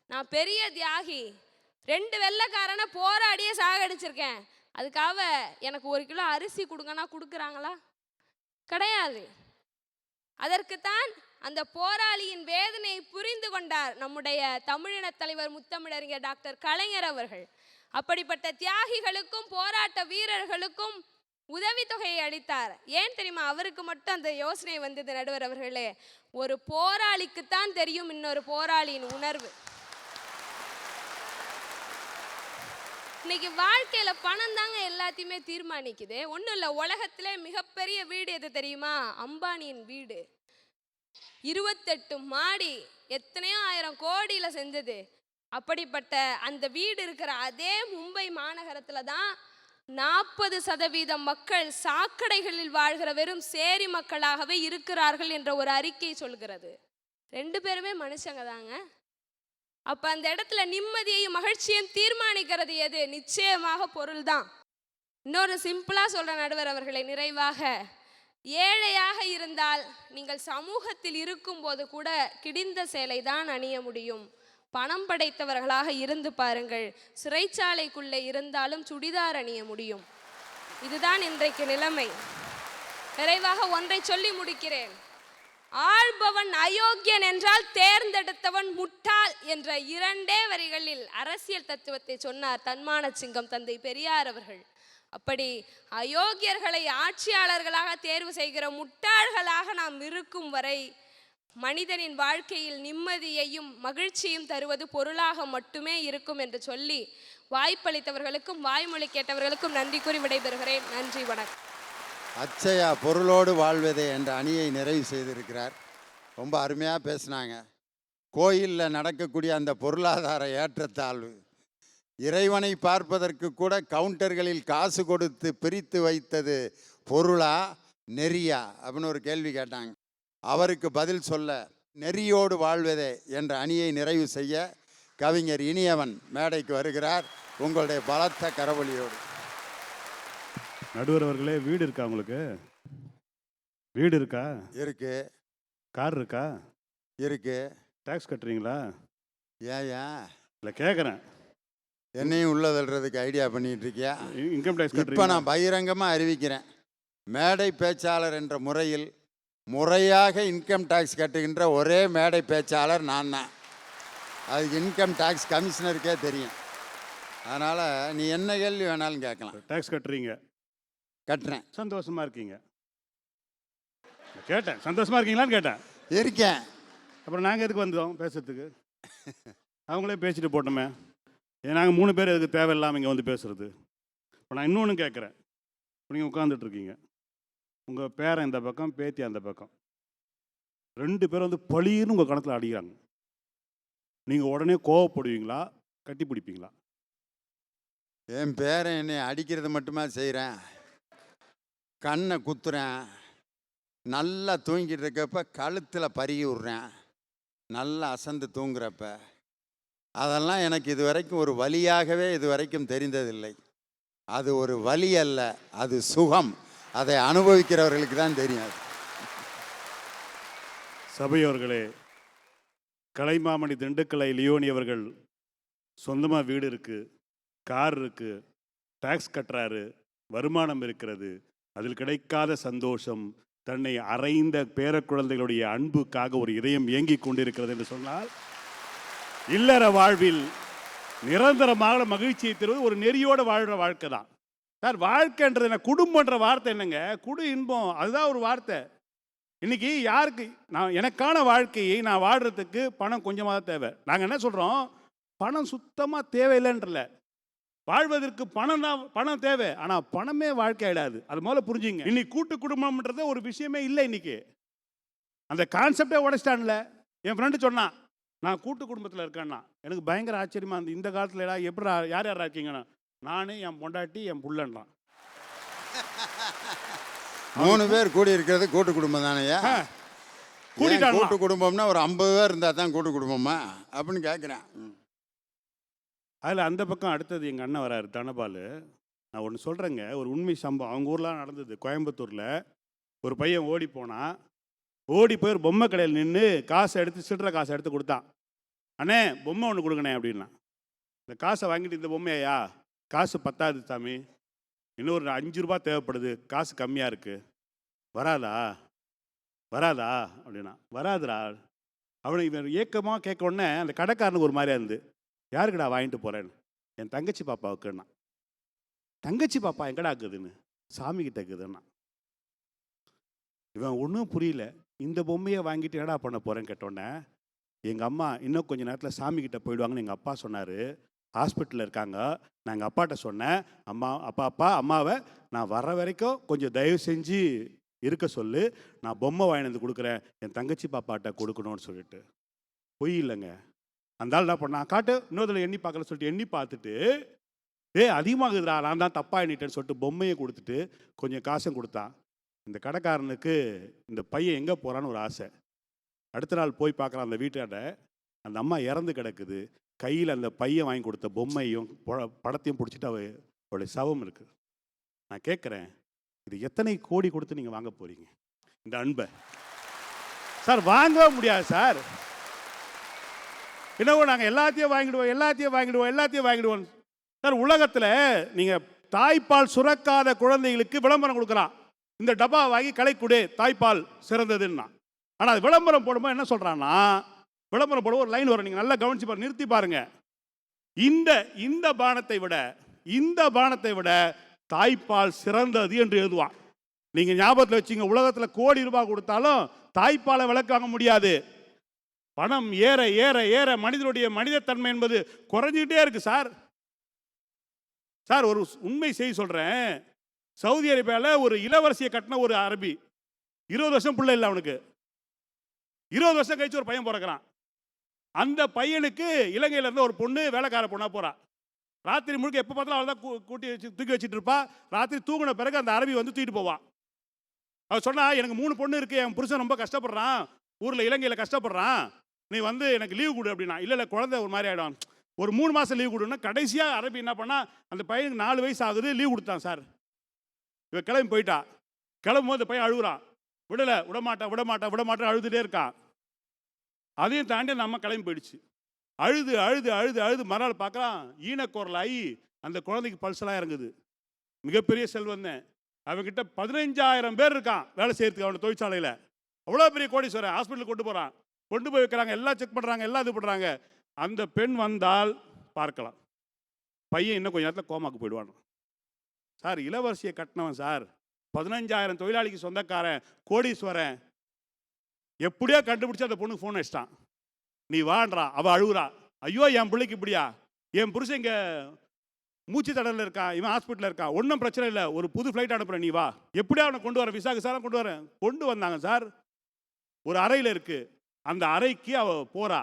நான் பெரிய தியாகி, 2 வெள்ளைக்காரனை போராடியே சாகடிச்சிருக்கேன், அதுக்காக எனக்கு 1 கிலோ அரிசி கொடுங்கன்னா கொடுக்குறாங்களா? கிடையாது. அதற்குத்தான் அந்த போராளியின் வேதனையை புரிந்து கொண்டார் நம்முடைய தமிழின தலைவர் முத்தமிழறிஞர் டாக்டர் கலைஞர் அவர்கள். அப்படிப்பட்ட தியாகிகளுக்கும் போராட்ட வீரர்களுக்கும் உதவித்தொகையை அளித்தார். ஏன் தெரியுமா? அவருக்கு மட்டும் அந்த யோசனை வந்தது நடுவர் அவர்களே, ஒரு போராளிக்குத்தான் தெரியும் இன்னொரு போராளியின் உணர்வு. இன்னைக்கு வாழ்க்கையில பணம் தாங்க எல்லாத்தையுமே தீர்மானிக்குது. ஒன்றும் இல்லை, உலகத்திலே மிகப்பெரிய வீடு எது தெரியுமா? அம்பானியின் வீடு. 28 மாடி, எத்தனையோ 1000 கோடியில் செஞ்சது. அப்படிப்பட்ட அந்த வீடு இருக்கிற அதே மும்பை மாநகரத்தில் தான் 40% மக்கள் சாக்கடைகளில் வாழ்கிற வெறும் சேரி மக்களாகவே இருக்கிறார்கள் என்ற ஒரு அறிக்கை சொல்கிறது. 2 பேருமே மனுஷங்க தாங்க. அப்போ அந்த இடத்துல நிம்மதியையும் மகிழ்ச்சியையும் தீர்மானிக்கிறது எது? நிச்சயமாக பொருள் தான். இன்னொரு சிம்பிளாக சொல்கிற நடுவர் அவர்களை நிறைவாக, ஏழையாக இருந்தால் நீங்கள் சமூகத்தில் இருக்கும்போது கூட கிடிந்த சேலை தான் அணிய முடியும். பணம் படைத்தவர்களாக இருந்து பாருங்கள், சிறைச்சாலைக்குள்ளே இருந்தாலும் சுடிதார் அணிய முடியும். இதுதான் இன்றைக்கு நிலைமை. நிறைவாக ஒன்றை சொல்லி முடிக்கிறேன். ஆள்பவன் அயோக்கியன் என்றால் தேர்ந்தெடுத்தவன் முட்டாள் என்ற 2 வரிகளில் அரசியல் தத்துவத்தை சொன்னார் தன்மான சிங்கம் தந்தை பெரியார் அவர்கள். அப்படி அயோக்கியர்களை ஆட்சியாளர்களாக தேர்வு செய்கிற முட்டாள்களாக நாம் இருக்கும் வரை மனிதனின் வாழ்க்கையில் நிம்மதியையும் மகிழ்ச்சியும் தருவது பொருளாக மட்டுமே இருக்கும் என்று சொல்லி வாய்ப்பளித்தவர்களுக்கும் வாய்மொழி கேட்டவர்களுக்கும் நன்றி கூறி விடைபெறுகிறேன். நன்றி, வணக்கம்.
அச்சயா பொருளோடு வாழ்வதே என்ற அணியை நிறைவு செய்திருக்கிறார். ரொம்ப அருமையாக பேசினாங்க. கோயிலில் நடக்கக்கூடிய அந்த பொருளாதார ஏற்றத்தாழ்வு, இறைவனை பார்ப்பதற்கு கூட கவுண்டர்களில் காசு கொடுத்து பிரித்து வைத்தது பொருளா நெறியா அப்படின்னு ஒரு கேள்வி கேட்டாங்க. அவருக்கு பதில் சொல்ல நெறியோடு வாழ்வதே என்ற அணியை நிறைவு செய்ய கவிஞர் இனியவன் மேடைக்கு வருகிறார், உங்களுடைய பலத்த கரவொலியோடு.
நடுவர் அவர்களே, வீடு இருக்கா உங்களுக்கு? வீடு இருக்கா?
இருக்கு.
கார் இருக்கா?
இருக்கு.
டேக்ஸ் கட்டுறீங்களா?
ஏன்
இல்லை கேட்குறேன்.
என்னையும் உள்ளதல்றதுக்கு ஐடியா பண்ணிட்டு இருக்கியா?
இன்கம் டேக்ஸ்
இப்போ
கட்டுறீங்க?
நான் பகிரங்கமாக அறிவிக்கிறேன், மேடை பேச்சாளர் என்ற முறையில் முறையாக இன்கம் டேக்ஸ் கட்டுகின்ற ஒரே மேடை பேச்சாளர் நான் தான். அது இன்கம் டேக்ஸ் கமிஷனருக்கே தெரியும். அதனால் நீ என்ன கேள்வி வேணாலும் கேட்கலாம்.
டேக்ஸ் கட்டுறீங்க?
கட்டுறேன்.
சந்தோஷமா இருக்கீங்க? கேட்டேன், சந்தோஷமா இருக்கீங்களான்னு கேட்டேன்.
இருக்கேன்.
அப்புறம் நாங்கள் எதுக்கு வந்தோம் பேசுறதுக்கு? அவங்களே பேசிட்டு போட்டோமே. நாங்கள் 3 பேர் எதுக்கு தேவையில்லாமல் இங்கே வந்து பேசுறது? இப்போ நான் இன்னொன்று கேட்குறேன். இப்போ நீங்கள் உட்காந்துட்ருக்கீங்க, உங்கள் பேரன் இந்த பக்கம், பேத்தி அந்த பக்கம், 2 பேரும் வந்து பளிர்னு உங்கள் கணத்தில் அடிக்கிறாங்க. நீங்கள் உடனே கோவப்படுவீங்களா கட்டி பிடிப்பீங்களா?
என் பேரன் என்னை அடிக்கிறது மட்டுமா செய்கிறேன், கண்ணை குத்துறேன், நல்லா தூங்கிட்டு இருக்கப்ப கழுத்தில் பருகி விட்றேன், நல்லா அசந்து தூங்குறப்ப. அதெல்லாம் எனக்கு இதுவரைக்கும் ஒரு வலியாகவே இதுவரைக்கும் தெரிந்ததில்லை. அது ஒரு வலி அல்ல, அது சுகம். அதை அனுபவிக்கிறவர்களுக்கு தான் தெரியும்.
சபையோர்களே, கலைமாமணி திண்டுக்கலை லியோனி அவர்கள் சொந்தமாக வீடு இருக்குது, கார் இருக்குது, டேக்ஸ் கட்டுறாரு, வருமானம் இருக்கிறது. அதில் கிடைக்காத சந்தோஷம், தன்னை அறைந்த பேரக்குழந்தைகளுடைய அன்புக்காக ஒரு இதயம் இயங்கிக் கொண்டிருக்கிறது என்று சொன்னால், இல்லற வாழ்வில் நிரந்தரமான மகிழ்ச்சியை தருவது ஒரு நெறியோடு வாழ்கிற வாழ்க்கை தான் சார். வாழ்க்கைன்றது என்ன, குடும்பன்ற வார்த்தை என்னங்க, குடு இன்பம், அதுதான் ஒரு வார்த்தை. இன்னைக்கு யாருக்கு நான் எனக்கான வாழ்க்கையை நான் வாழ்கிறதுக்கு பணம் கொஞ்சமாக தான் தேவை. நாங்கள் என்ன சொல்கிறோம், பணம் சுத்தமாக தேவையில்லைன்றல, வாழ்வதற்கு பணம் தேவை. ஆனால் பணமே வாழ்க்கை ஆகிடாது. அது முதல்ல புரிஞ்சுங்க. இன்னைக்கு கூட்டு குடும்பம்ன்றது ஒரு விஷயமே இல்லை. இன்னைக்கு அந்த கான்செப்டே உடைச்சிட்டான்ல. என் ஃப்ரெண்டு சொன்னான், நான் கூட்டு குடும்பத்தில் இருக்கேன்னா. எனக்கு பயங்கர ஆச்சரியமா இருந்தது. இந்த காலத்தில் எப்படி யார் யாரா இருக்கீங்கன்னா, நானே, என் பொண்டாட்டி, என் புள்ளன்றான்.
3 பேர் கூடி இருக்கிறது கூட்டு குடும்பம் தானையா? கூட்டு குடும்பம்னா ஒரு 50 பேர் இருந்தால் தான் கூட்டு குடும்பமா அப்படின்னு கேட்குறேன்.
அதில் அந்த பக்கம் அடுத்தது எங்கள் அண்ணன் வராரு, தனபால். நான் ஒன்று சொல்கிறேங்க, ஒரு உண்மை சம்பவம் அவங்க ஊர்லாம் நடந்தது. கோயம்புத்தூரில் ஒரு பையன் ஓடி போனான். ஓடி போய் ஒரு பொம்மை கடையில் நின்று காசை எடுத்து, சில்லற காசை எடுத்து கொடுத்தான். அண்ணே பொம்மை ஒன்று கொடுங்கண்ணே அப்படின்னா. இந்த காசை வாங்கிட்டு, இந்த பொம்மையா, காசு பத்தாது சாமி, இன்னும் ஒரு 5 ரூபா தேவைப்படுது, காசு கம்மியாக இருக்குது, வராதா அப்படின்னா. வராதுடா. அவனை இவன் ஏக்கமாக கேட்க உடனே அந்த கடைக்காரனுக்கு ஒரு மாதிரியா இருந்து, யாருக்குடா வாங்கிட்டு போகிறேன்னு. என் தங்கச்சி பாப்பாவுக்குன்னா. தங்கச்சி பாப்பா எங்கடா இருக்குதுன்னு, சாமிக்கிட்ட இருக்குதுன்னா. இவன் ஒன்றும் புரியல. இந்த பொம்மையை வாங்கிட்டு என்னடா பண்ண போகிறேன்னு கேட்டோன்னே, எங்கள் அம்மா இன்னும் கொஞ்சம் நேரத்தில் சாமிக்கிட்ட போயிடுவாங்கன்னு எங்கள் அப்பா சொன்னார், ஹாஸ்பிட்டலில் இருக்காங்க. நான் எங்கள் அப்பாட்ட சொன்னேன், அம்மாவை நான் வர்ற வரைக்கும் கொஞ்சம் தயவு செஞ்சு இருக்க சொல்லு, நான் பொம்மை வாங்கிட்டு வந்து கொடுக்குறேன், என் தங்கச்சி பாப்பாட்ட கொடுக்கணும்னு சொல்லிட்டு. பொய் இல்லைங்க. அந்த ஆள் என்ன பண்ணான், காட்டு இன்னொருதில் எண்ணி பார்க்கல சொல்லிட்டு எண்ணி பார்த்துட்டு, அதிகமாகுதுடா, நான் தான் தப்பாக எண்ணிட்டேன்னு சொல்லிட்டு பொம்மையை கொடுத்துட்டு கொஞ்சம் காசும் கொடுத்தான். இந்த கடைக்காரனுக்கு இந்த பையன் எங்கே போகிறான்னு ஒரு ஆசை. அடுத்த நாள் போய் பார்க்குறான், அந்த வீட்டாண்ட அந்த அம்மா இறந்து கிடக்குது. கையில் அந்த பையன் வாங்கி கொடுத்த பொம்மையும் படத்தையும் பிடிச்சிட்டு அவளுடைய சவம் இருக்குது. நான் கேட்குறேன், இது எத்தனை கோடி கொடுத்து நீங்கள் வாங்க போகிறீங்க இந்த அன்பை? சார் வாங்கவே முடியாது சார். என்னவோ நாங்கள் எல்லாத்தையும் வாங்கிடுவோம் சார். உலகத்தில் நீங்கள் தாய்ப்பால் சுரக்காத குழந்தைகளுக்கு விளம்பரம் கொடுக்குறான், இந்த டப்பா வாங்கி கலைக்குடு, தாய்ப்பால் சிறந்ததுன்னா. ஆனால் அது விளம்பரம் போடும்போது என்ன சொல்கிறான்னா, விளம்பரம் போடும்போது ஒரு லைன் வரும், நீங்கள் நல்லா கவனிச்சு பாருங்க, நிறுத்தி பாருங்க. இந்த பானத்தை விட தாய்ப்பால் சிறந்தது என்று எழுதுவான். நீங்கள் ஞாபகத்தில் வச்சுங்க, உலகத்தில் கோடி ரூபாய் கொடுத்தாலும் தாய்ப்பாலை விலைக்கு வாங்க முடியாது. பணம் ஏற ஏற ஏற மனிதனுடைய மனிதத்தன்மை என்பது குறைஞ்சிக்கிட்டே இருக்கு சார். சார் ஒரு உண்மை செய்தி சொல்கிறேன். சவுதி அரேபியாவில் ஒரு இளவரசியை கட்டின ஒரு அரபி, 20 வருஷம் பிள்ளை இல்லை அவனுக்கு. 20 வருஷம் கழிச்சு ஒரு பையன் பிறக்கிறான். அந்த பையனுக்கு இலங்கையில் இருந்து ஒரு பொண்ணு வேலைக்கார பொண்ணா போறா. ராத்திரி முழுக்க எப்போ பார்த்தாலும் அவள் தான் கூட்டி வச்சு தூக்கி வச்சுட்டு இருப்பா. ராத்திரி தூங்கின பிறகு அந்த அரபி வந்து தூக்கிட்டு போவான். அவள் சொன்னா, எனக்கு 3 பொண்ணு இருக்கு, என் புருஷன் ரொம்ப கஷ்டப்படுறான், ஊரில் இலங்கையில் கஷ்டப்படுறான், நீ வந்து எனக்கு லீவு கொடு அப்படின்னா. இல்லை குழந்தை ஒரு மாதிரி ஆகிடும், ஒரு 3 மாதம் லீவு கொடுன்னா. கடைசியாக அரபி என்ன பண்ணா, அந்த பையனுக்கு 4 வயசு ஆகுது, லீவ் கொடுத்தான் சார். இவன் கிளம்பி போயிட்டா. கிளம்பும் போது பையன் அழுகுறான், விடமாட்டா அழுதுகிட்டே இருக்கான். அதையும் தாண்டி நம்ம கிளம்பி போயிடுச்சு. அழுது மறுநாள் பார்க்கலாம், ஈனக்குரலாகி அந்த குழந்தைக்கு பல்சலாக இறங்குது. மிகப்பெரிய செல்வந்தன், அவன்கிட்ட 15,000 பேர் இருக்கான் வேலை செய்யறதுக்கு அவனோட தொழிற்சாலையில். அவ்வளோ பெரிய கோடீஸ்வரன். ஹாஸ்பிட்டலுக்கு கொண்டு போய் வைக்கிறாங்க, எல்லாம் செக் பண்ணுறாங்க, எல்லாம் இது பண்ணுறாங்க. அந்த பெண் வந்தால் பார்க்கலாம், பையன் இன்னும் கொஞ்சம் நேரத்தில் கோமாக்கு போயிடுவான் சார். இளவரசியை கட்டினவன் சார், 15,000 தொழிலாளிக்கு சொந்தக்காரன், கோடீஸ்வரன். எப்படியோ கண்டுபிடிச்சி அந்த பொண்ணுக்கு ஃபோன் அடிச்சிட்டான், நீ வான்றா. அவள் அழுகுறா, ஐயோ என் பிள்ளைக்கு இப்படியா, என் புருஷன் இங்கே மூச்சு தடலில் இருக்கான், இவன் ஹாஸ்பிட்டலில் இருக்கான், ஒன்றும் பிரச்சனை இல்லை, ஒரு புது ஃப்ளைட் அனுப்புகிறேன், நீ வா. எப்படியா அவனை கொண்டு வர, விசா விசாரம் கொண்டு வந்தாங்க சார். ஒரு அறையில் இருக்குது, அந்த அறைக்கு அவள் போகிறா.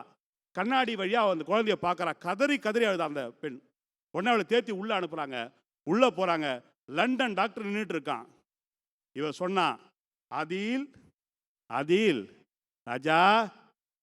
கண்ணாடி வழியாக அந்த குழந்தைய பார்க்குறா, கதறி கதறி அழுதா அந்த பெண். உடனே அவளை தேத்தி உள்ளே அனுப்புகிறாங்க. உள்ளே போகிறாங்க, லண்டன் டாக்டர் நின்றுட்டு இருக்கான். இவ சொன்னா, அதீல் அதீல் ராஜா,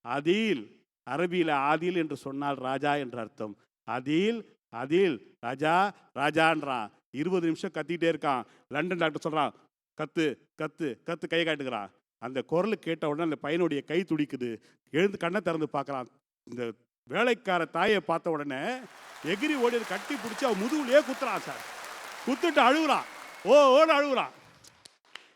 அதீல் அரபியில் ஆதில் என்று சொன்னால் ராஜா என்று அர்த்தம். அதீல் அதீல் ராஜா ராஜான்றான். 20 நிமிஷம் கத்திக்கிட்டே இருக்கான். லண்டன் டாக்டர் சொல்கிறான், கத்து கத்து கத்து, கை காட்டுக்கிறான். அந்த குரல் கேட்ட உடனே அந்த பையனுடைய கை துடிக்குது. எழுந்து கண்ணை திறந்து பார்க்குறான். இந்த வேலைக்கார தாயை பார்த்த உடனே எகிரி ஓடி கட்டி பிடிச்சி அவன் முதுகுலையே குத்துறான் சார். குத்துட்டு அழுகுறான், ஓன்னு அழுகுறான்.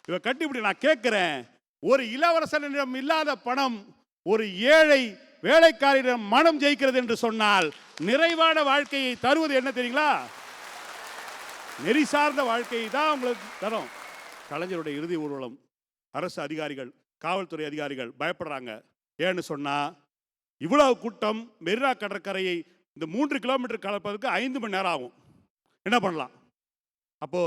இவன் கட்டி பிடி. நான் கேட்குறேன், ஒரு இளவரசனிடம் இல்லாத பணம் ஒரு ஏழை வேலைக்காரிடம் மனம் ஜெயிக்கிறது என்று சொன்னால் நிறைவான வாழ்க்கையை தருவது என்ன தெரியுங்களா? நெறி சார்ந்த வாழ்க்கையை தான் உங்களுக்கு தரும். கலைஞருடைய இறுதி ஊர்வலம் அரசு அதிகாரிகள், காவல்துறை அதிகாரிகள் பயப்படுறாங்க. ஏன்னு சொன்னா, இவ்வளவு கூட்டம் மெரினா கடற்கரையை இந்த 3 கிலோமீட்டர் கலப்பதற்கு 5 மணி நேரம் ஆகும். என்ன பண்ணலாம்? அப்போ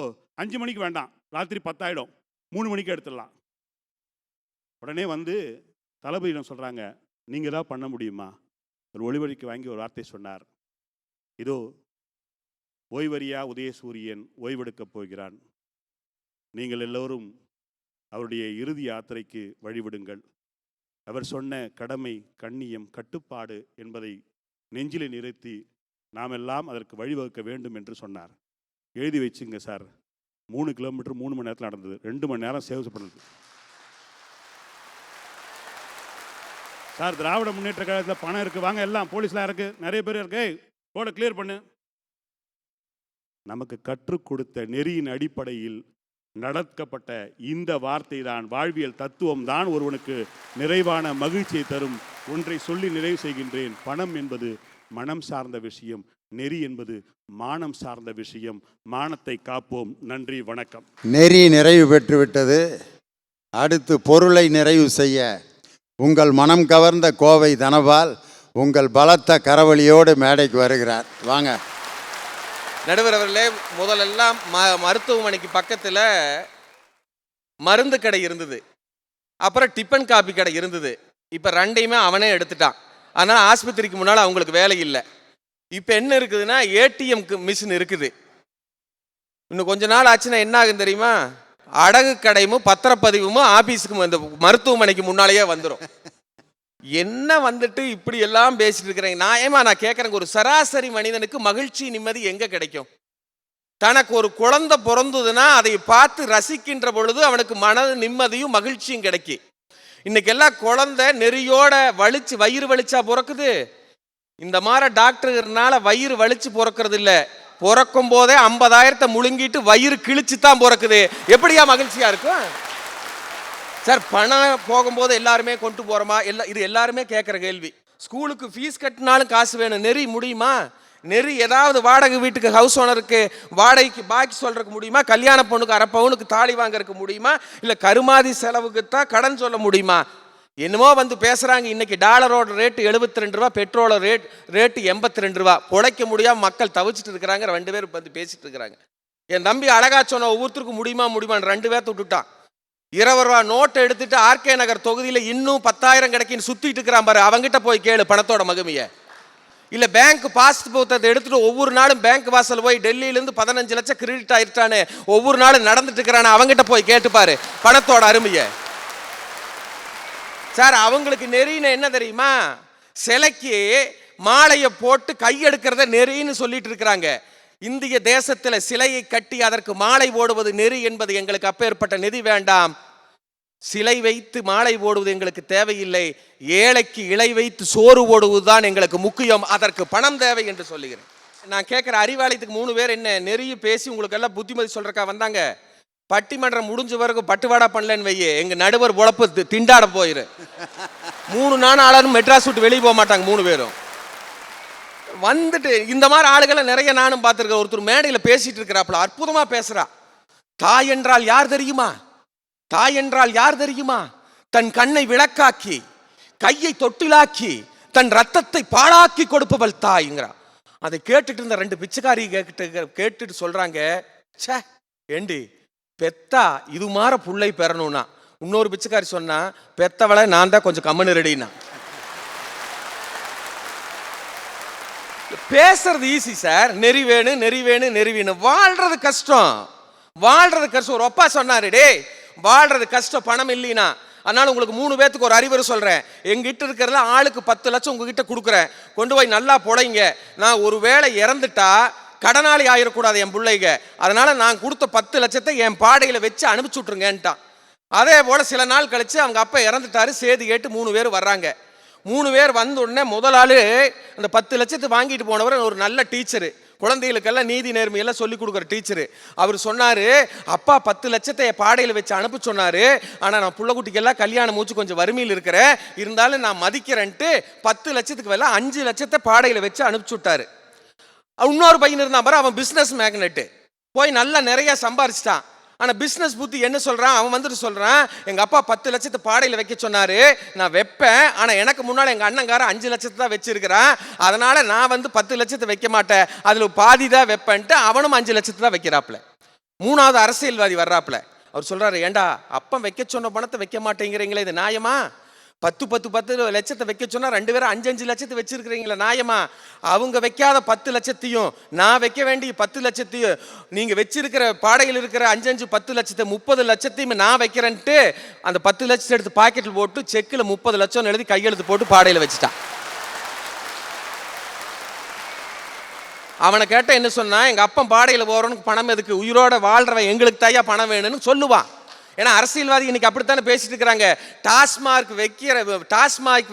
5 மணிக்கு வேண்டாம், ராத்திரி 10 ஆயிடும், 3 மணிக்கு எடுத்துடலாம். உடனே வந்து தளபதியிடம் சொல்றாங்க, நீங்க தான் பண்ண முடியுமா? ஒரு ஒளிவழிக்கு வாங்கி ஒரு வார்த்தை சொன்னார். இதோ ஓய்வறியா உதயசூரியன் ஓய்வெடுக்கப் போகிறான். நீங்கள் எல்லோரும் அவருடைய இறுதி யாத்திரைக்கு வழிவிடுங்கள். அவர் சொன்ன கடமை, கண்ணியம், கட்டுப்பாடு என்பதை நெஞ்சிலே நிறுத்தி நாம் எல்லாம் அதற்கு வழிவகுக்க வேண்டும் என்று சொன்னார். எழுதி வச்சுங்க சார். 3 கிலோமீட்டர் 3 மணி நேரத்தில் நடந்தது. 2 மணி நேரம் சேவை பண்ணுது சார். திராவிட முன்னேற்ற கழகத்தில் பணம் இருக்குது, வாங்க எல்லாம் போலீஸ்லாம் இருக்குது, நிறைய பேர் இருக்கு, ரோட கிளியர் பண்ணு. நமக்கு கற்றுக் கொடுத்த நெறியின் அடிப்படையில் நடக்கப்பட்ட இந்த வார்த்தை தான், வாழ்வியல் தத்துவம் தான் ஒருவனுக்கு நிறைவான மகிழ்ச்சியை தரும். ஒன்றை சொல்லி நிறைவு செய்கின்றேன். பணம் என்பது மனம் சார்ந்த விஷயம், நெறி என்பது மானம் சார்ந்த விஷயம். மானத்தை காப்போம். நன்றி, வணக்கம்.
நெறி நிறைவு பெற்றுவிட்டது. அடுத்து பொருளை நிறைவு செய்ய உங்கள் மனம் கவர்ந்த கோவை தனபால் உங்கள் பலத்த கரவழியோடு மேடைக்கு வருகிறார். வாங்க.
நடுவர் அவர்களே, முதலெல்லாம் மருத்துவமனைக்கு பக்கத்தில் மருந்து கடை இருந்தது, அப்புறம் டிஃபன் காபி கடை இருந்தது. இப்போ 2யுமே அவனே எடுத்துட்டான். அதனால் ஆஸ்பத்திரிக்கு முன்னால் அவங்களுக்கு வேலை இல்லை. இப்போ என்ன இருக்குதுன்னா, ஏடிஎம் மிஷின் இருக்குது. இன்னும் கொஞ்ச நாள் ஆச்சுன்னா என்ன ஆகும் தெரியுமா? அடகு கடையும் பத்திரப்பதிவும் ஆபீஸுக்கும் இந்த மருத்துவமனைக்கு முன்னாலேயே வந்துடும். என்ன வந்துட்டு இப்படி எல்லாம் பேசிட்டு இருக்கிறேன். நான் கேட்குறேங்க, ஒரு சராசரி மனிதனுக்கு மகிழ்ச்சி, நிம்மதி எங்கே கிடைக்கும்? தனக்கு ஒரு குழந்தை பிறந்ததுன்னா அதை பார்த்து ரசிக்கின்ற பொழுது அவனுக்கு மன நிம்மதியும் மகிழ்ச்சியும் கிடைக்கும். இன்னைக்கு எல்லாம் குழந்தை நெறியோட வலிச்சு வயிறு வலிச்சா பிறக்குது. இந்த மாதிரி டாக்டர்னால வயிறு வலிச்சு பிறக்கிறது இல்லை, பிறக்கும் போதே 50,000 முழுங்கிட்டு வயிறு கிழிச்சு தான் பிறக்குது. எப்படியா மகிழ்ச்சியா இருக்கும் சார்? பணம் போகும்போது எல்லாருமே கொண்டு போறோமா? இது எல்லாருமே கேட்குற கேள்வி. ஸ்கூலுக்கு ஃபீஸ் கட்டினாலும் காசு வேணும். நெறி முடியுமா? நெறி ஏதாவது வாடகை வீட்டுக்கு ஹவுஸ் ஓனருக்கு வாடகைக்கு பாக்கி சொல்றதுக்கு முடியுமா? கல்யாண பொண்ணுக்கு 1/2 பவுனுக்கு தாலி வாங்கறதுக்கு முடியுமா? இல்லை கருமாதி செலவுக்கு தான் கடன் சொல்ல முடியுமா? என்னமோ வந்து பேசுறாங்க. இன்னைக்கு டாலரோட ரேட்டு 72 ரூபா, பெட்ரோல ரேட்டு 82 ரூபா. பொழைக்க முடியாம மக்கள் தவிச்சிட்டு இருக்கிறாங்க. 2 பேர் வந்து பேசிட்டு இருக்கிறாங்க. என் தம்பி அழகா சொன்ன, ஒவ்வொருத்தருக்கும் முடியுமான்னு 2 பேர்த்த விட்டுட்டான். 20 ரூபா நோட்டை எடுத்துட்டு ஆர்கே நகர் தொகுதியில் இன்னும் 10,000 கிடைக்குன்னு சுத்திட்டு இருக்கிறான் பாரு. அவங்கிட்ட போய் கேளு பணத்தோட மகிமைய. இல்லை பேங்க் பாஸ் புத்தகத்தை எடுத்துட்டு ஒவ்வொரு நாளும் பேங்க் வாசல் போய் டெல்லியிலேருந்து 15 லட்சம் கிரெடிட் ஆயிட்டானு ஒவ்வொரு நாளும் நடந்துட்டு இருக்கிறானே, அவங்கிட்ட போய் கேட்டுப்பாரு பணத்தோட அருமையை. சார், அவங்களுக்கு நெறின்னு என்ன தெரியுமா? சிலைக்கு மாலையை போட்டு கையெடுக்கிறத நெறின்னு சொல்லிட்டு இருக்கிறாங்க. இந்திய தேசத்தில் சிலையை கட்டி அதற்கு மாலை போடுவது நெறி என்பது எங்களுக்கு அப்பேற்பட்ட நெறி வேண்டாம். சிலை வைத்து மாலை போடுவது எங்களுக்கு தேவையில்லை. ஏழைக்கு இலை வைத்து சோறு போடுவது தான் எங்களுக்கு முக்கியம். அதற்கு பணம் தேவை என்று சொல்லுகிறேன். நான் கேட்குற அறிவாலயத்துக்கு 3 பேர் என்ன நெறிய பேசி உங்களுக்கு எல்லாம் புத்திமதி சொல்றக்கா வந்தாங்க. பட்டிமன்றம் முடிஞ்ச பிறகு பட்டுவாடா பண்ணலன்னு வையே, எங்க நடுவர் உழப்பு திண்டாட போயிரு. 3 நாள் ஆளும் மெட்ராஸ் விட்டு வெளியே போக மாட்டாங்க 3 பேரும். வந்துட்டு இந்த மாதிரி ஆளுகளை நிறைய நானும் பார்த்துருக்கேன். ஒருத்தர் மேடையில் பேசிட்டு இருக்கிறாப்புல அற்புதமா பேசுறா. தாய் என்றால் யார் தெரியுமா? தாய் என்றால் யார் தெரியுமா? தன் கண்ணை விளக்காக்கி, கையை தொட்டிலாக்கி, தன் ரத்தத்தை பாழாக்கி கொடுப்பவள் தாய்ங்கிறா. அதை கேட்டுட்டு இருந்த 2 பிச்சைக்காரி கேட்டுட்டு சொல்றாங்க, சே ஏண்டி பெத்தா இது மாற புள்ளை பெறணும்னா. இன்னொரு பிச்சைக்காரி சொன்னா, பெத்தவளை நான் தான் கொஞ்சம் கம்மனு ரெடினா. பேசுறது ஈஸி சார். நெறி வேணும், நெறி வேணும், நெறி வேணும். வாழ்றது கஷ்டம், வாழ்றது கஷ்டம். ஒரு அப்பா சொன்னாரு, டேய் வாழ்றது கஷ்டம், பணம் இல்லைனா. அதனால உங்களுக்கு 3 பேத்துக்கு ஒரு அறிவுரை சொல்றேன். எங்கிட்ட இருக்கிறதுல ஆளுக்கு 10 லட்சம் உங்ககிட்ட கொடுக்குறேன், கொண்டு போய் நல்லா பொழைங்க. நான் ஒரு வேளை இறந்துட்டா கடனாளி ஆயிடக்கூடாது என் பிள்ளைங்க, அதனால நான் கொடுத்த 10 லட்சத்தை என் பாடையில வச்சு அனுப்பிச்சு விட்டுருங்கன்ட்டான். அதே போல சில நாள் கழிச்சு அவங்க அப்பா இறந்துட்டாரு. சேதி கேட்டு 3 பேர் வர்றாங்க. 3 பேர் வந்த உடனே முதல் ஆளு அந்த 10 லட்சத்தை வாங்கிட்டு போனவர் ஒரு நல்ல டீச்சரு, குழந்தைகளுக்கெல்லாம் நீதி நேர்மையெல்லாம் சொல்லி கொடுக்குற டீச்சரு. அவர் சொன்னாரு, அப்பா 10 லட்சத்தை பாடையில் வச்சு அனுப்ப சொன்னாரு, ஆனால் நான் புள்ளக்குட்டிக்கெல்லாம் கல்யாணம் மூச்சு கொஞ்சம் வறுமையில் இருக்கிறேன், இருந்தாலும் நான் மதிக்கிறேன்ட்டு 10 லட்சத்துக்கு வேலை 5 லட்சத்தை பாடையில் வச்சு அனுப்பிச்சு விட்டாரு. இன்னொரு பையன் இருந்தான் பாரு, அவன் பிஸ்னஸ் மேக்னெட்டு, போய் நல்லா நிறைய சம்பாரிச்சிட்டான். ஆனால் பிஸ்னஸ் புத்தி என்ன சொல்கிறான், அவன் வந்துட்டு சொல்கிறான், எங்கள் அப்பா 10 லட்சத்தை பாடையில் வைக்க சொன்னார், நான் வைப்பேன், ஆனால் எனக்கு முன்னால் எங்கள் அண்ணங்காரன் 5 லட்சத்தை தான் வச்சிருக்கிறான், அதனால் நான் வந்து 10 லட்சத்தை வைக்க மாட்டேன், அதில் பாதி தான் வைப்பேன்ட்டு அவனும் 5 லட்சத்தை தான் வைக்கிறாப்புல. 3வது அரசியல்வாதி வர்றாப்புல. அவர் சொல்கிறாரு, ஏண்டா அப்பம் வைக்க சொன்ன பணத்தை வைக்க மாட்டேங்கிறீங்களே, இது நியாயமா? 10 லட்சத்தை வைக்க சொன்னா 2 பேரும் 5 லட்சத்தை வச்சிருக்கிறீங்களா, நியாயமா? அவங்க வைக்காத 10 லட்சத்தையும் நான் வைக்க வேண்டிய 10 லட்சத்தையும் நீங்க வச்சிருக்கிற பாடையில் இருக்கிற 5 10 லட்சத்தை 30 லட்சத்தையும் நான் வைக்கிறேன்ட்டு அந்த 10 லட்சத்தை எடுத்து பாக்கெட்டில் போட்டு செக்கில் 30 லட்சம் எழுதி கையெழுத்து போட்டு பாடையில் வச்சுட்டான். அவனை கேட்ட என்ன சொன்னா, எங்க அப்பன் பாடையில் போறவனுக்கு பணம் எதுக்கு, உயிரோட வாழ்றவன் எங்களுக்கு தாயா பணம் வேணும்னு சொல்லுவான். ஏன்னா அரசியல்வாதி இன்னைக்கு அப்படித்தானே பேசிட்டு இருக்கிறாங்க. டாஸ்மாக்